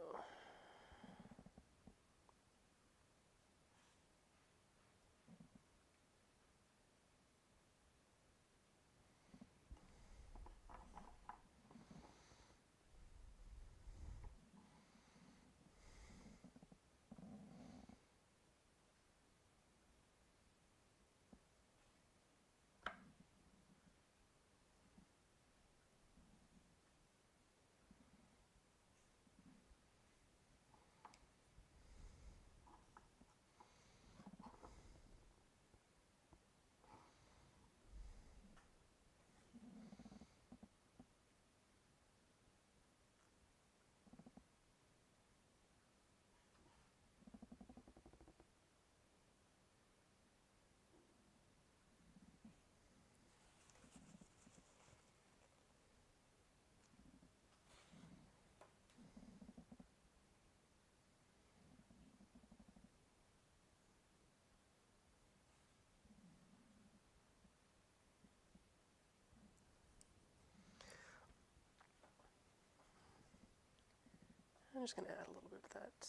I'm just going to add a little bit of that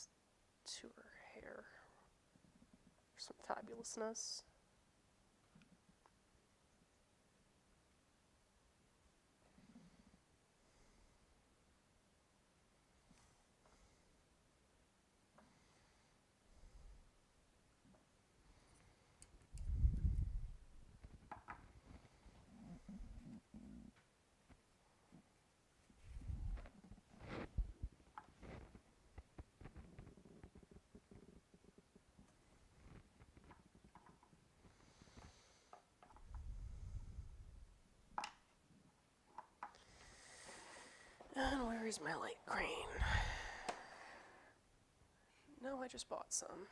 to her hair for some fabulousness. And where is my light green? No, I just bought some.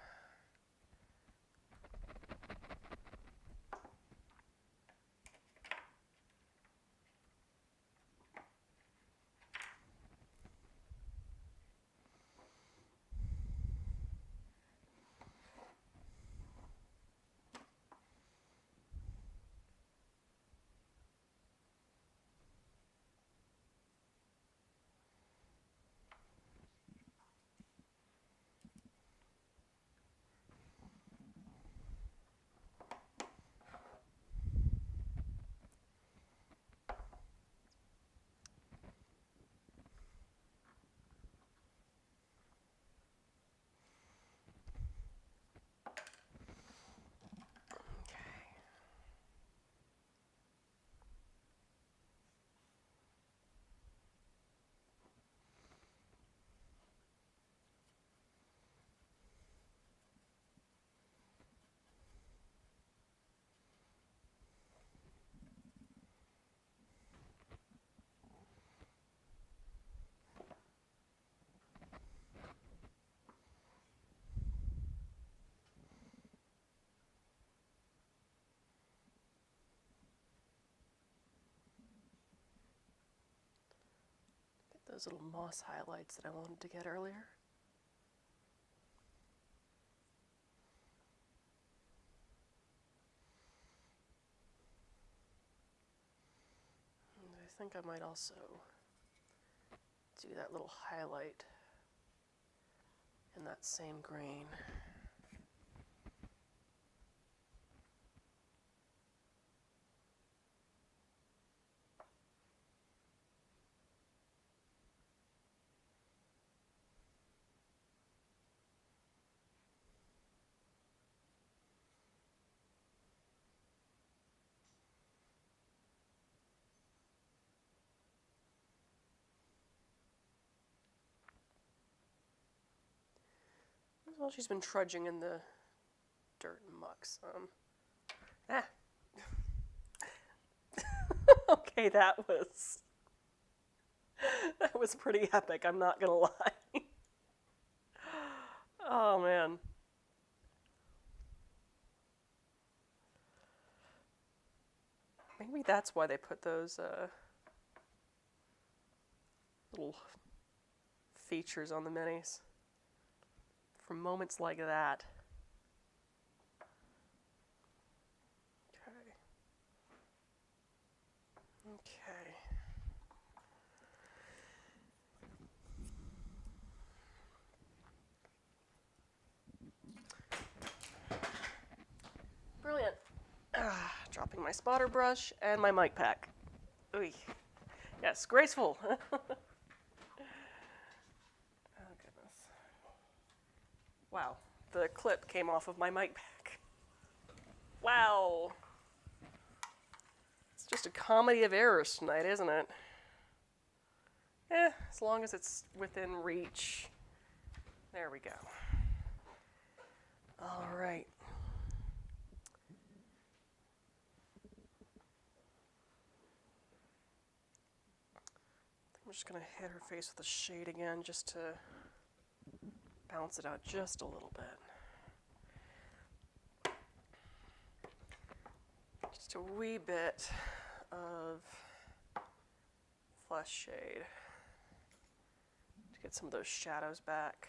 Those little moss highlights that I wanted to get earlier. And I think I might also do that little highlight in that same green. Well, she's been trudging in the dirt and muck some. Ah. Okay, that was pretty epic, I'm not gonna lie. Oh, man. Maybe that's why they put those little features on the minis. For moments like that. Okay. Okay. Brilliant. Dropping my spotter brush and my mic pack. Ooh. Yes, graceful. Oh, goodness. Wow, the clip came off of my mic pack. Wow. It's just a comedy of errors tonight, isn't it? As long as it's within reach. There we go. All right. I'm just going to hit her face with a shade again just to balance it out just a little bit. Just a wee bit of flesh shade to get some of those shadows back.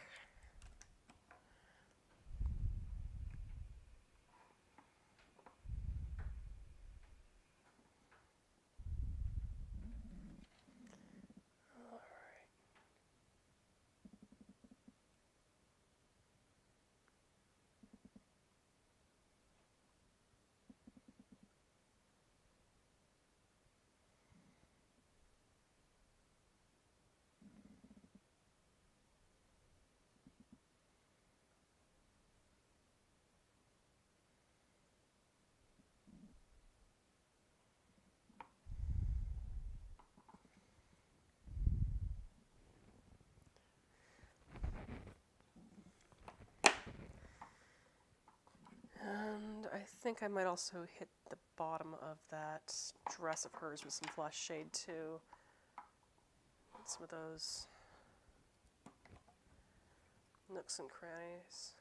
And I think I might also hit the bottom of that dress of hers with some flesh shade too. Some of those nooks and crannies.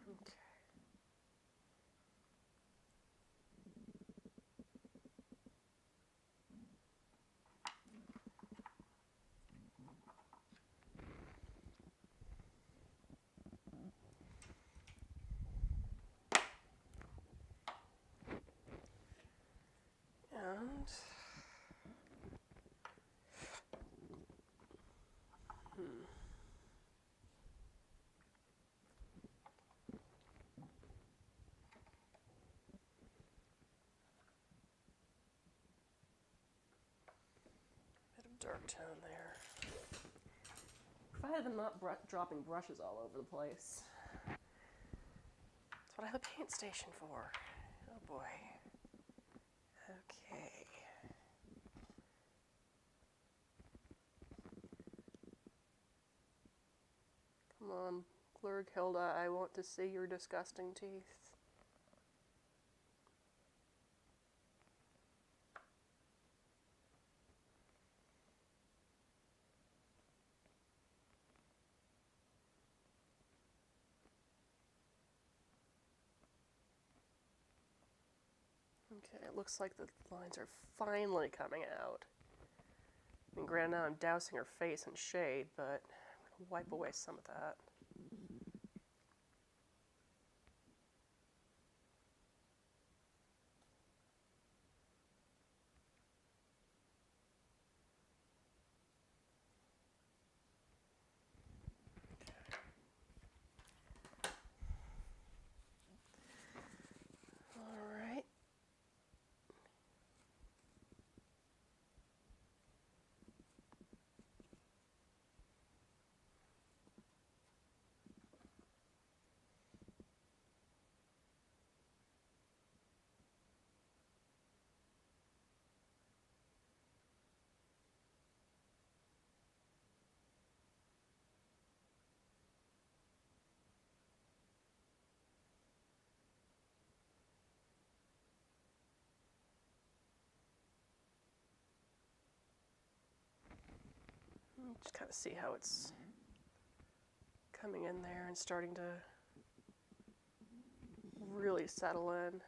Okay. And bit of dark tone there. Provided I'm not dropping brushes all over the place. That's what I have a paint station for. Oh boy. Okay. Come on, Glurghilda, I want to see your disgusting teeth. Okay, it looks like the lines are finally coming out. I mean, granted, now I'm dousing her face in shade, but I'm going to wipe away some of that. All right. Just kind of see how it's coming in there and starting to really settle in.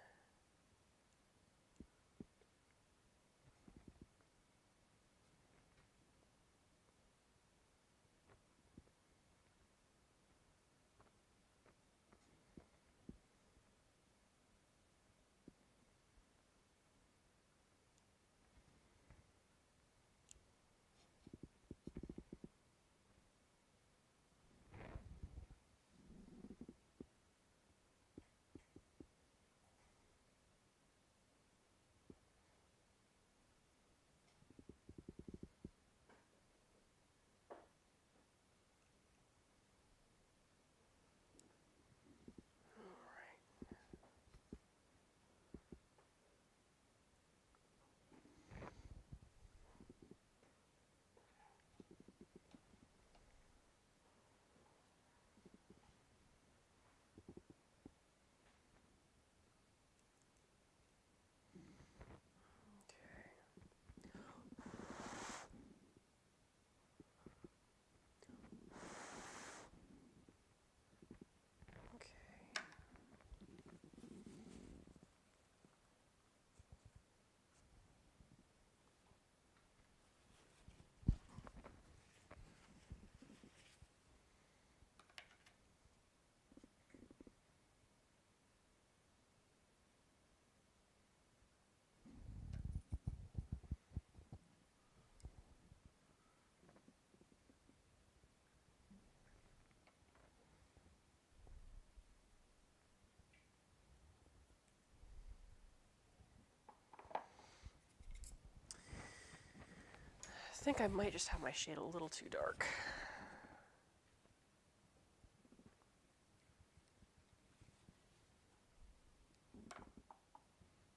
I think I might just have my shade a little too dark.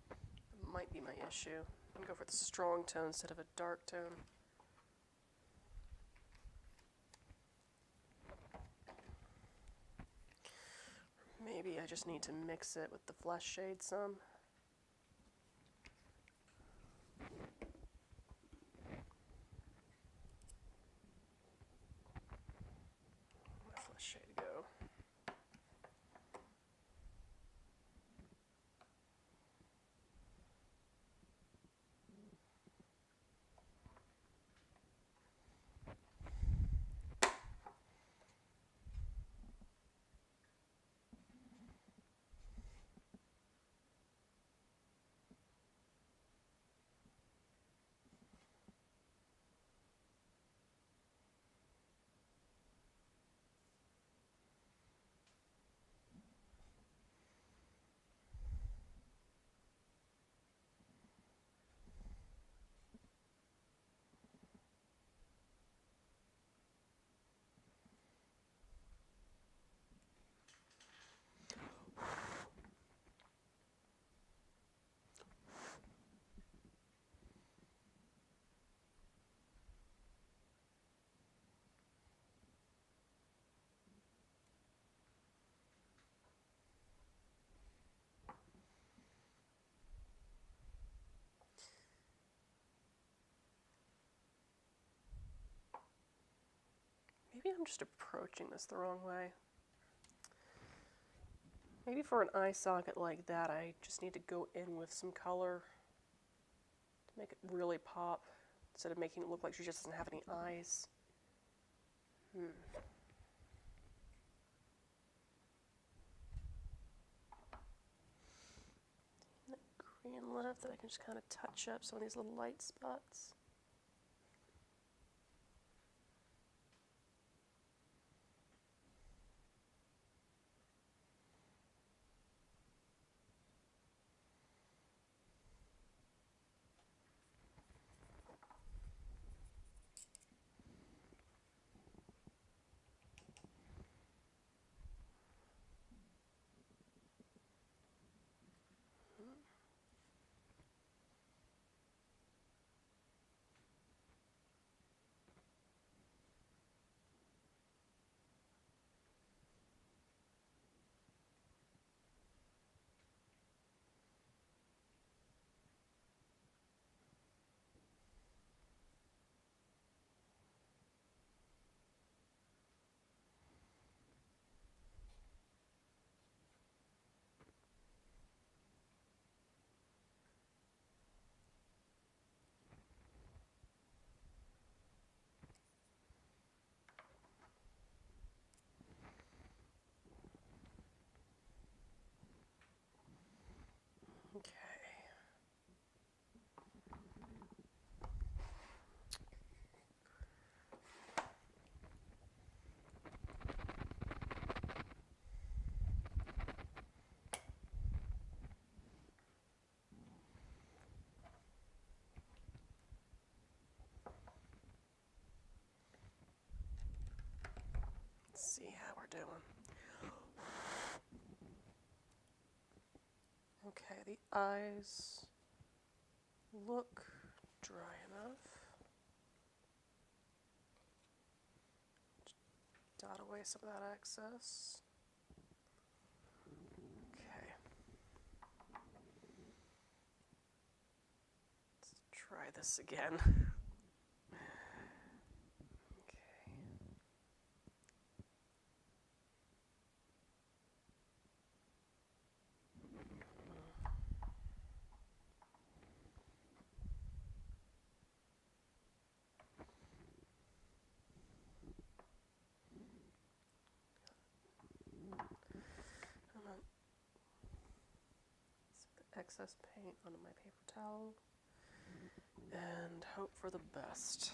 That might be my issue. I'm gonna go for the strong tone instead of a dark tone. Maybe I just need to mix it with the flesh shade some. My flesh shade to go. Maybe I'm just approaching this the wrong way. Maybe for an eye socket like that, I just need to go in with some color to make it really pop, instead of making it look like she just doesn't have any eyes. That green left that I can just kind of touch up some of these little light spots. Okay. Let's see how we're doing. Okay, the eyes look dry enough. Dot away some of that excess. Okay. Let's try this again. Excess paint onto my paper towel and hope for the best.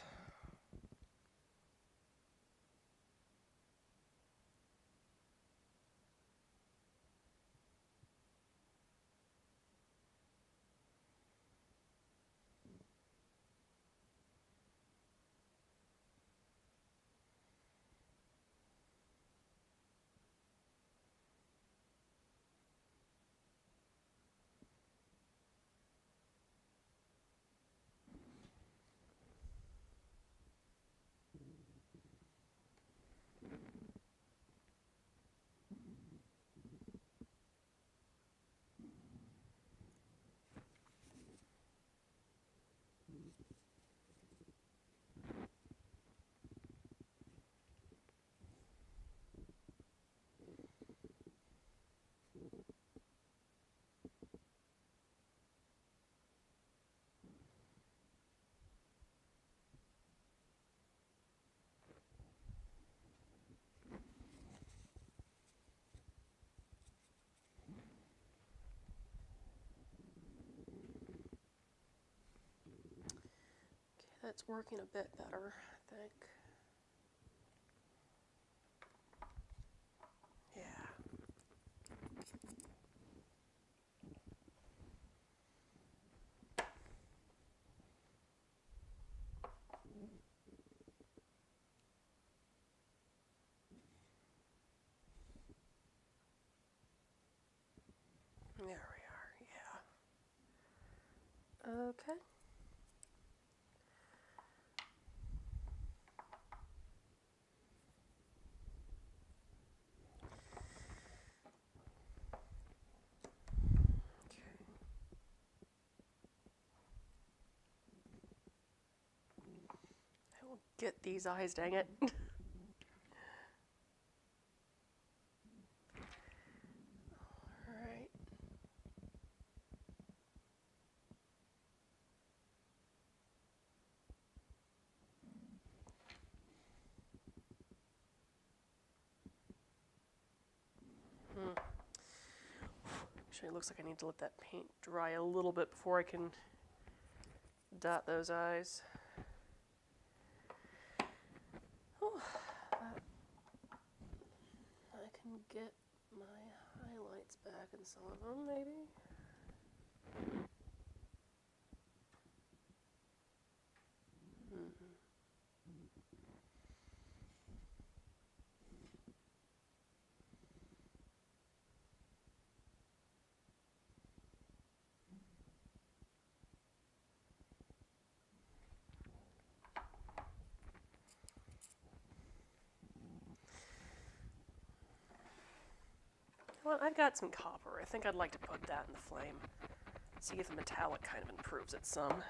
That's working a bit better, I think. Yeah. There we are, yeah. Okay. I will get these eyes, dang it. Alright. Actually, it looks like I need to let that paint dry a little bit before I can dot those eyes. Oh, I can get my highlights back in some of them, maybe. Well, I've got some copper. I think I'd like to put that in the flame. See if the metallic kind of improves it some.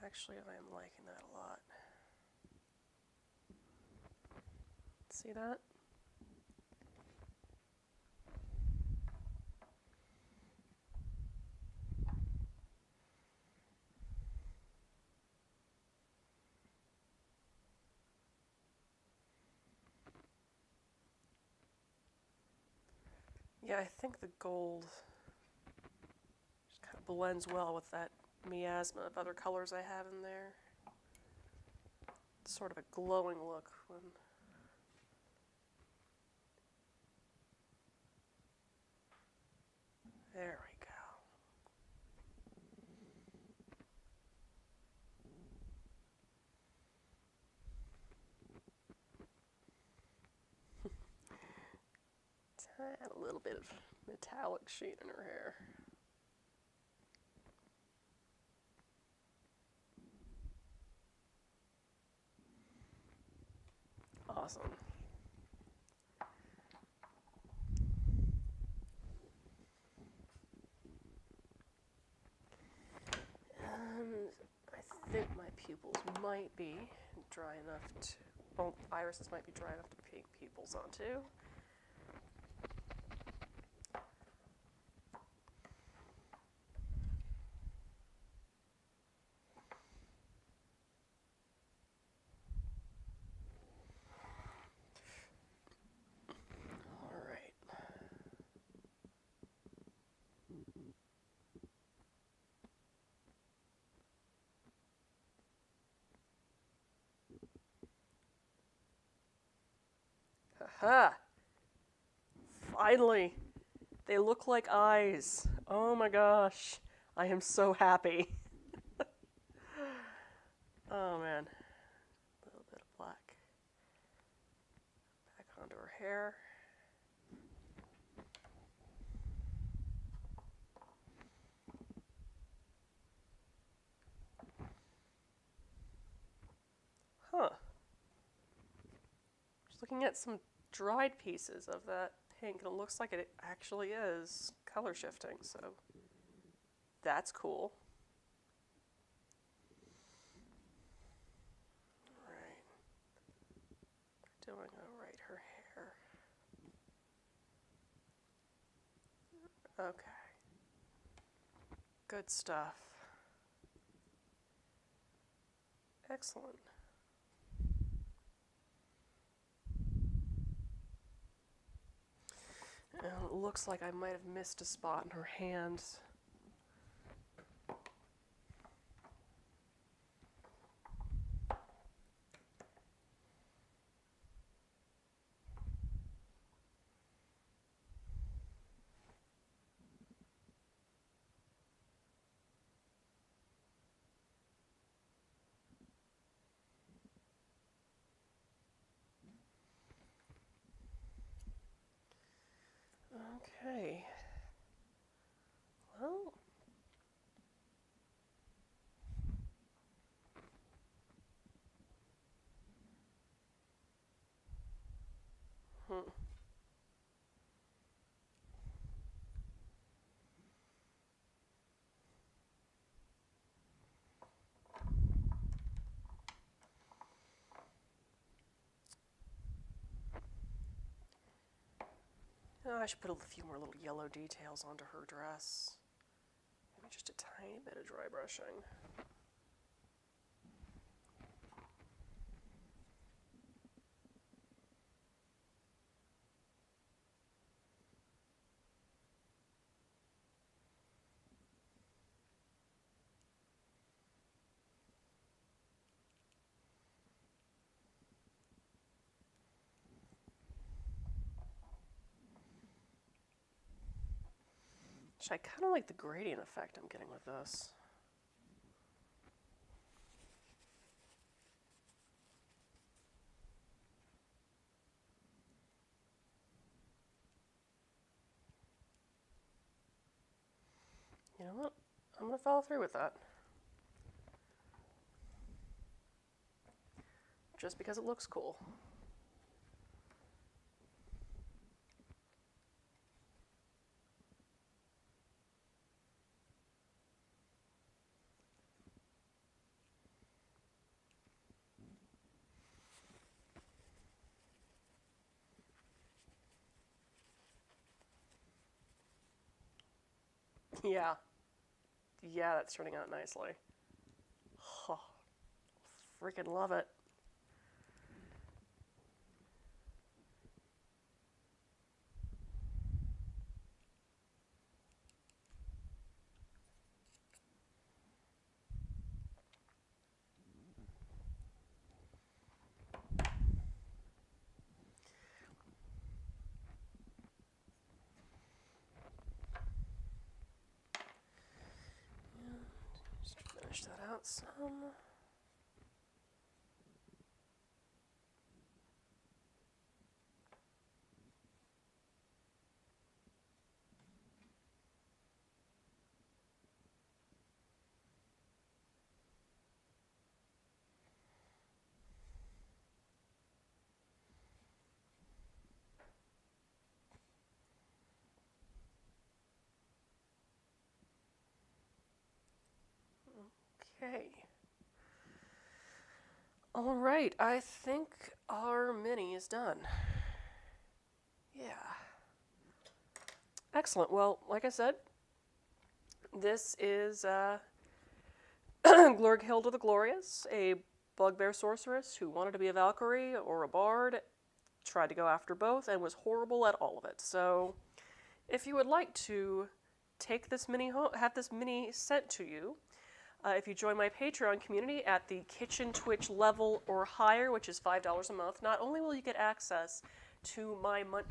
Actually, I am liking that a lot. See that? Yeah, I think the gold just kind of blends well with that miasma of other colors I have in there. It's sort of a glowing look when... There we go. Add a little bit of metallic sheen in her hair. Awesome. And I think my pupils might be dry enough to, well, irises might be dry enough to paint pupils onto. Haha! Finally! They look like eyes. Oh my gosh. I am so happy. Oh man. A little bit of black. Back onto her hair. Huh. Just looking at some dried pieces of that pink, and it looks like it actually is color shifting, so that's cool. Right. They're doing alright, her hair. Okay. Good stuff. Excellent. And it looks like I might have missed a spot in her hands. Okay. Well. Oh, I should put a few more little yellow details onto her dress. Maybe just a tiny bit of dry brushing. I kind of like the gradient effect I'm getting with this. You know what? I'm going to follow through with that. Just because it looks cool. Yeah. Yeah, that's turning out nicely. Oh, freaking love it. want some? Okay. All right, I think our mini is done. Yeah. Excellent. Well, like I said, this is Glurghilda the Glorious, a bugbear sorceress who wanted to be a Valkyrie or a bard, tried to go after both, and was horrible at all of it. So, if you would like to take this mini have this mini sent to you, if you join my Patreon community at the Kitchen Twitch level or higher, which is $5 a month, not only will you get access to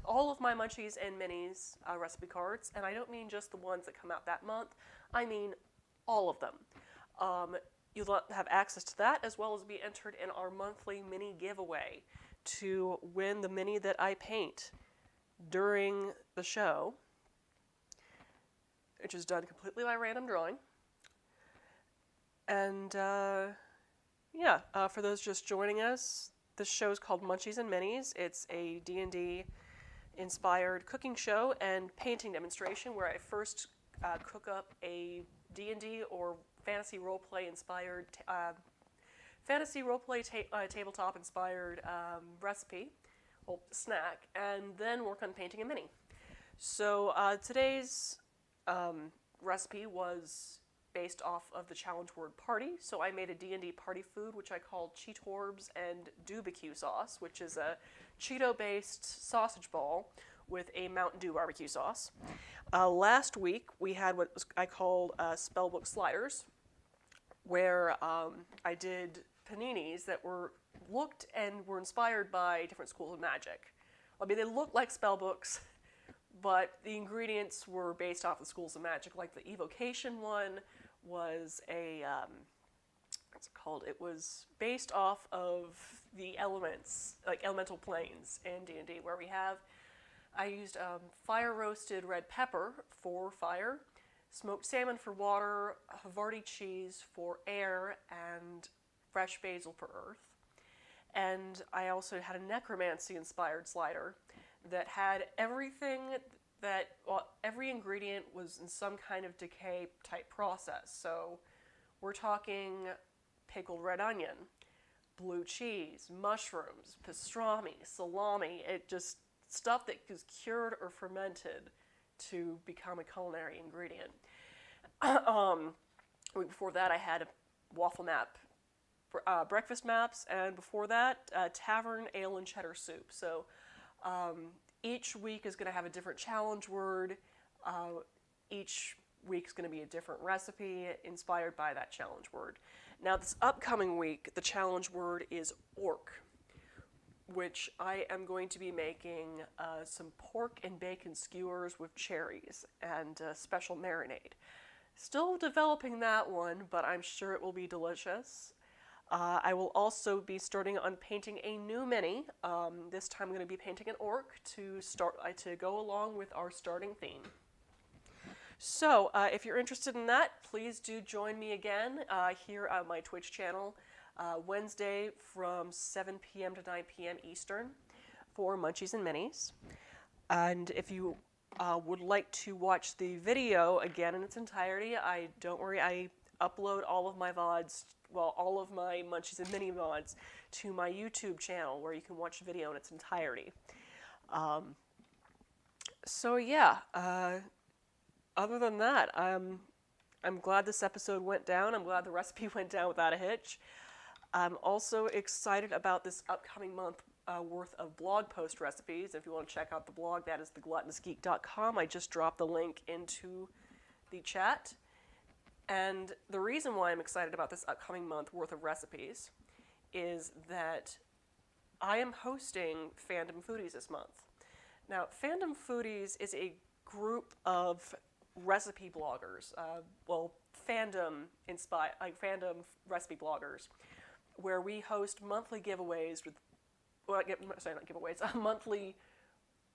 all of my Munchies and Minis recipe cards, and I don't mean just the ones that come out that month, I mean all of them. You'll have access to that, as well as be entered in our monthly mini giveaway to win the mini that I paint during the show, which is done completely by random drawing. And, for those just joining us, this show is called Munchies and Minis. It's a D&D inspired cooking show and painting demonstration where I first cook up a D&D or fantasy roleplay inspired, tabletop inspired recipe, or snack, and then work on painting a mini. So today's recipe was based off of the challenge word party. So I made a D&D party food, which I called Cheet-Orbs and Dubicue sauce, which is a Cheeto-based sausage ball with a Mountain Dew barbecue sauce. Last week, we had what I called Spellbook sliders, where I did paninis that looked and were inspired by different schools of magic. I mean, they looked like spellbooks, but the ingredients were based off the schools of magic. Like the Evocation one was a, what's it called? It was based off of the elements, like elemental planes in D&D, where I used fire-roasted red pepper for fire, smoked salmon for water, Havarti cheese for air, and fresh basil for earth. And I also had a Necromancy-inspired slider that had everything every ingredient was in some kind of decay type process. So we're talking pickled red onion, blue cheese, mushrooms, pastrami, salami, stuff that is cured or fermented to become a culinary ingredient. Before that I had a waffle map, breakfast maps, and before that tavern ale and cheddar soup. So each week is going to have a different challenge word. Each week is going to be a different recipe inspired by that challenge word. Now this upcoming week, the challenge word is orc, which I am going to be making some pork and bacon skewers with cherries and special marinade. Still developing that one, but I'm sure it will be delicious. I will also be starting on painting a new mini. This time I'm going to be painting an orc to go along with our starting theme. So if you're interested in that, please do join me again here on my Twitch channel Wednesday from 7 p.m. to 9 p.m. Eastern for Munchies and Minis. And if you would like to watch the video again in its entirety, don't worry, I upload all of my VODs, all of my Munchies and Mini VODs to my YouTube channel where you can watch the video in its entirety. Other than that, I'm glad this episode went down. I'm glad the recipe went down without a hitch. I'm also excited about this upcoming month worth of blog post recipes. If you want to check out the blog, that is thegluttonousgeek.com. I just dropped the link into the chat. And the reason why I'm excited about this upcoming month worth of recipes is that I am hosting Fandom Foodies this month. Now, Fandom Foodies is a group of recipe bloggers, fandom recipe bloggers, where we host monthly giveaways with, not giveaways, monthly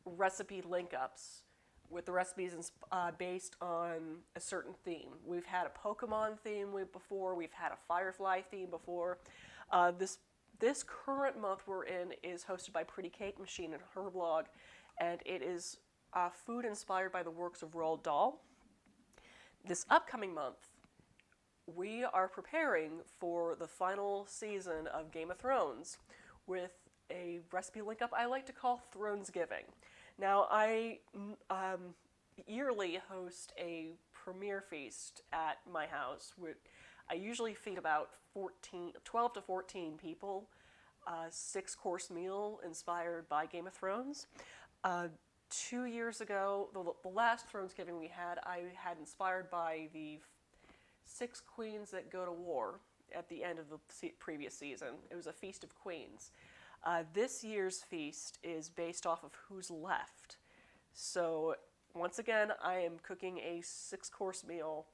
recipe link ups with the recipes based on a certain theme. We've had a Pokemon theme before, we've had a Firefly theme before. This current month we're in is hosted by Pretty Cake Machine and her blog, and it is food inspired by the works of Roald Dahl. This upcoming month, we are preparing for the final season of Game of Thrones with a recipe link up I like to call Thronesgiving. Now, I yearly host a premiere feast at my house. I usually feed about 12 to 14 people, a 6-course meal inspired by Game of Thrones. 2 years ago, the last Thronesgiving we had, I had inspired by the 6 queens that go to war at the end of the previous season. It was a Feast of Queens. This year's feast is based off of Who's Left. So, once again, I am cooking a 6-course meal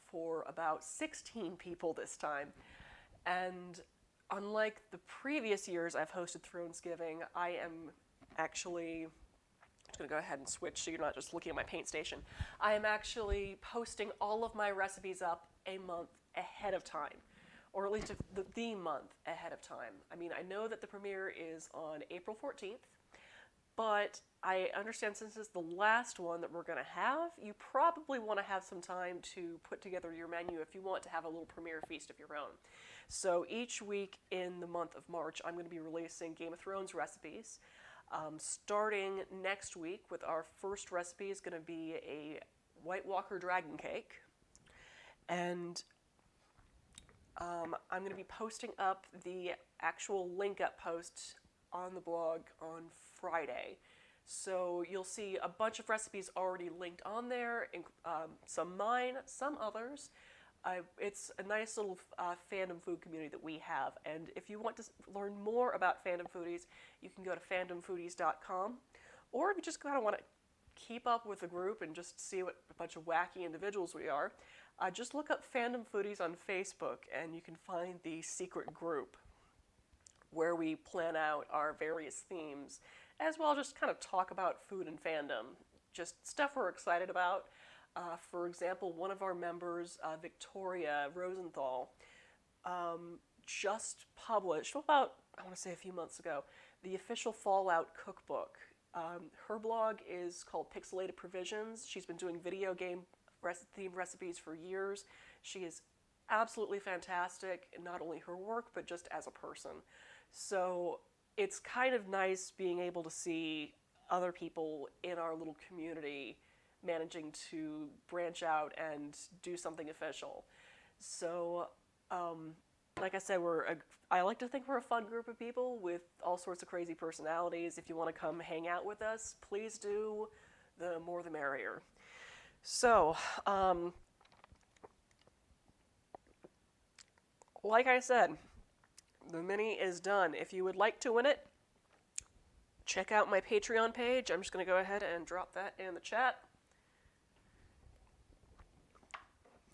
for about 16 people this time. And unlike the previous years I've hosted Thronesgiving, I am actually, I'm just going to go ahead and switch so you're not just looking at my paint station. I am actually posting all of my recipes up a month ahead of time, or at least the month ahead of time. I mean, I know that the premiere is on April 14th, but I understand since it's the last one that we're going to have, you probably want to have some time to put together your menu if you want to have a little premiere feast of your own. So each week in the month of March, I'm going to be releasing Game of Thrones recipes. Starting next week with our first recipe is going to be a White Walker dragon cake. And I'm going to be posting up the actual link up post on the blog on Friday. So you'll see a bunch of recipes already linked on there, some mine, some others. It's a nice little fandom food community that we have. And if you want to learn more about fandom foodies, you can go to fandomfoodies.com. Or if you just kind of want to keep up with the group and just see what a bunch of wacky individuals we are, just look up Fandom Foodies on Facebook and you can find the secret group where we plan out our various themes, as well as just kind of talk about food and fandom, just stuff we're excited about. For example, one of our members, Victoria Rosenthal, just published, about, I want to say a few months ago, the official Fallout cookbook. Her blog is called Pixelated Provisions. She's been doing video game themed recipes for years. She is absolutely fantastic, not only her work, but just as a person. So it's kind of nice being able to see other people in our little community managing to branch out and do something official. So, like I said, I like to think we're a fun group of people with all sorts of crazy personalities. If you want to come hang out with us, please do. The more the merrier. So, like I said, the mini is done. If you would like to win it, check out my Patreon page. I'm just going to go ahead and drop that in the chat.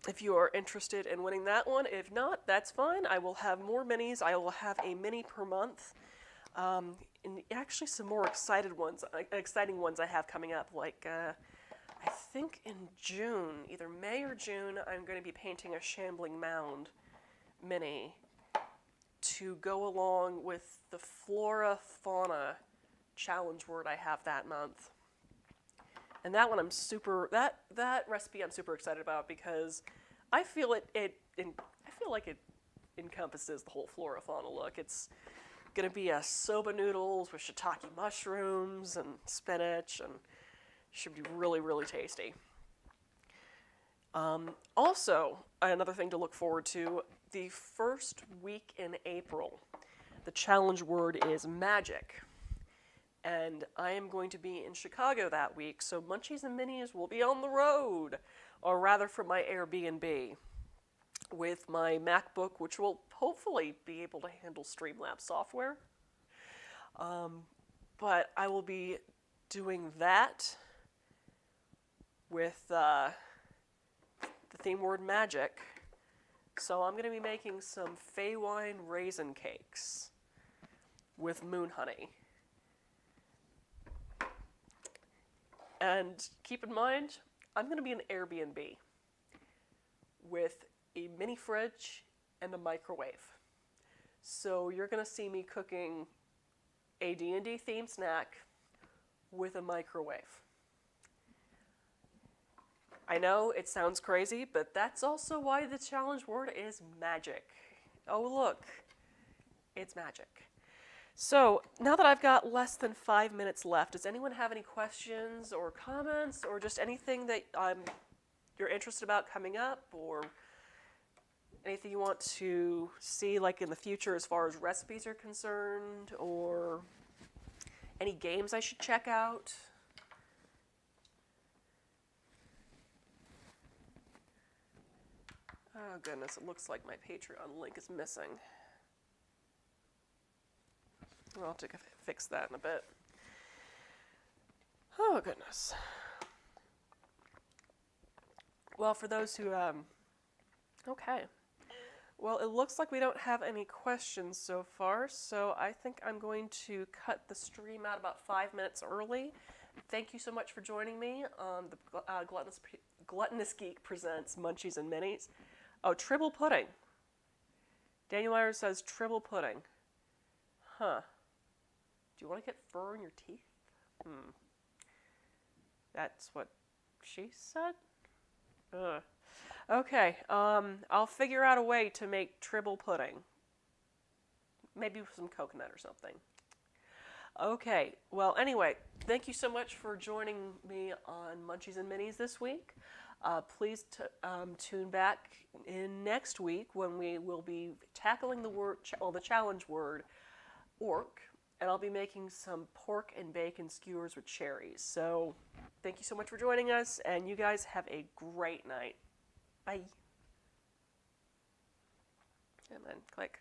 If you are interested in winning that one, if not, that's fine. I will have more minis. I will have a mini per month. And actually some more exciting ones I have coming up, like I think in June, either May or June, I'm going to be painting a Shambling Mound mini to go along with the Flora Fauna challenge word I have that month. And that one that recipe I'm super excited about because I feel like it encompasses the whole Flora Fauna look. It's going to be a soba noodles with shiitake mushrooms and spinach, and should be really, really tasty. Also, another thing to look forward to, the first week in April, the challenge word is magic. And I am going to be in Chicago that week, so Munchies and Minis will be on the road, or rather from my Airbnb, with my MacBook, which will hopefully be able to handle Streamlabs software. But I will be doing that with theme word magic. So I'm going to be making some Feywild raisin cakes with moon honey. And keep in mind, I'm going to be an Airbnb with a mini fridge and a microwave. So you're going to see me cooking a D&D themed snack with a microwave. I know it sounds crazy, but that's also why the challenge word is magic. Oh look, it's magic. So now that I've got less than 5 minutes left, does anyone have any questions or comments or just anything that you're interested about coming up, or anything you want to see like in the future as far as recipes are concerned, or any games I should check out? Oh goodness, it looks like my Patreon link is missing. I'll have to fix that in a bit. Oh goodness. Well, for those who, okay. Well, it looks like we don't have any questions so far, so I think I'm going to cut the stream out about 5 minutes early. Thank you so much for joining me on the Gluttonous Geek presents Munchies and Minis. Oh, Tribble Pudding. Daniel Myers says Tribble Pudding. Huh. Do you want to get fur in your teeth? That's what she said? Ugh. Okay, I'll figure out a way to make Tribble Pudding. Maybe with some coconut or something. Okay, well, anyway, thank you so much for joining me on Munchies and Minis this week. Please tune back in next week when we will be tackling the challenge word, orc, and I'll be making some pork and bacon skewers with cherries. So, thank you so much for joining us, and you guys have a great night. Bye. And then click.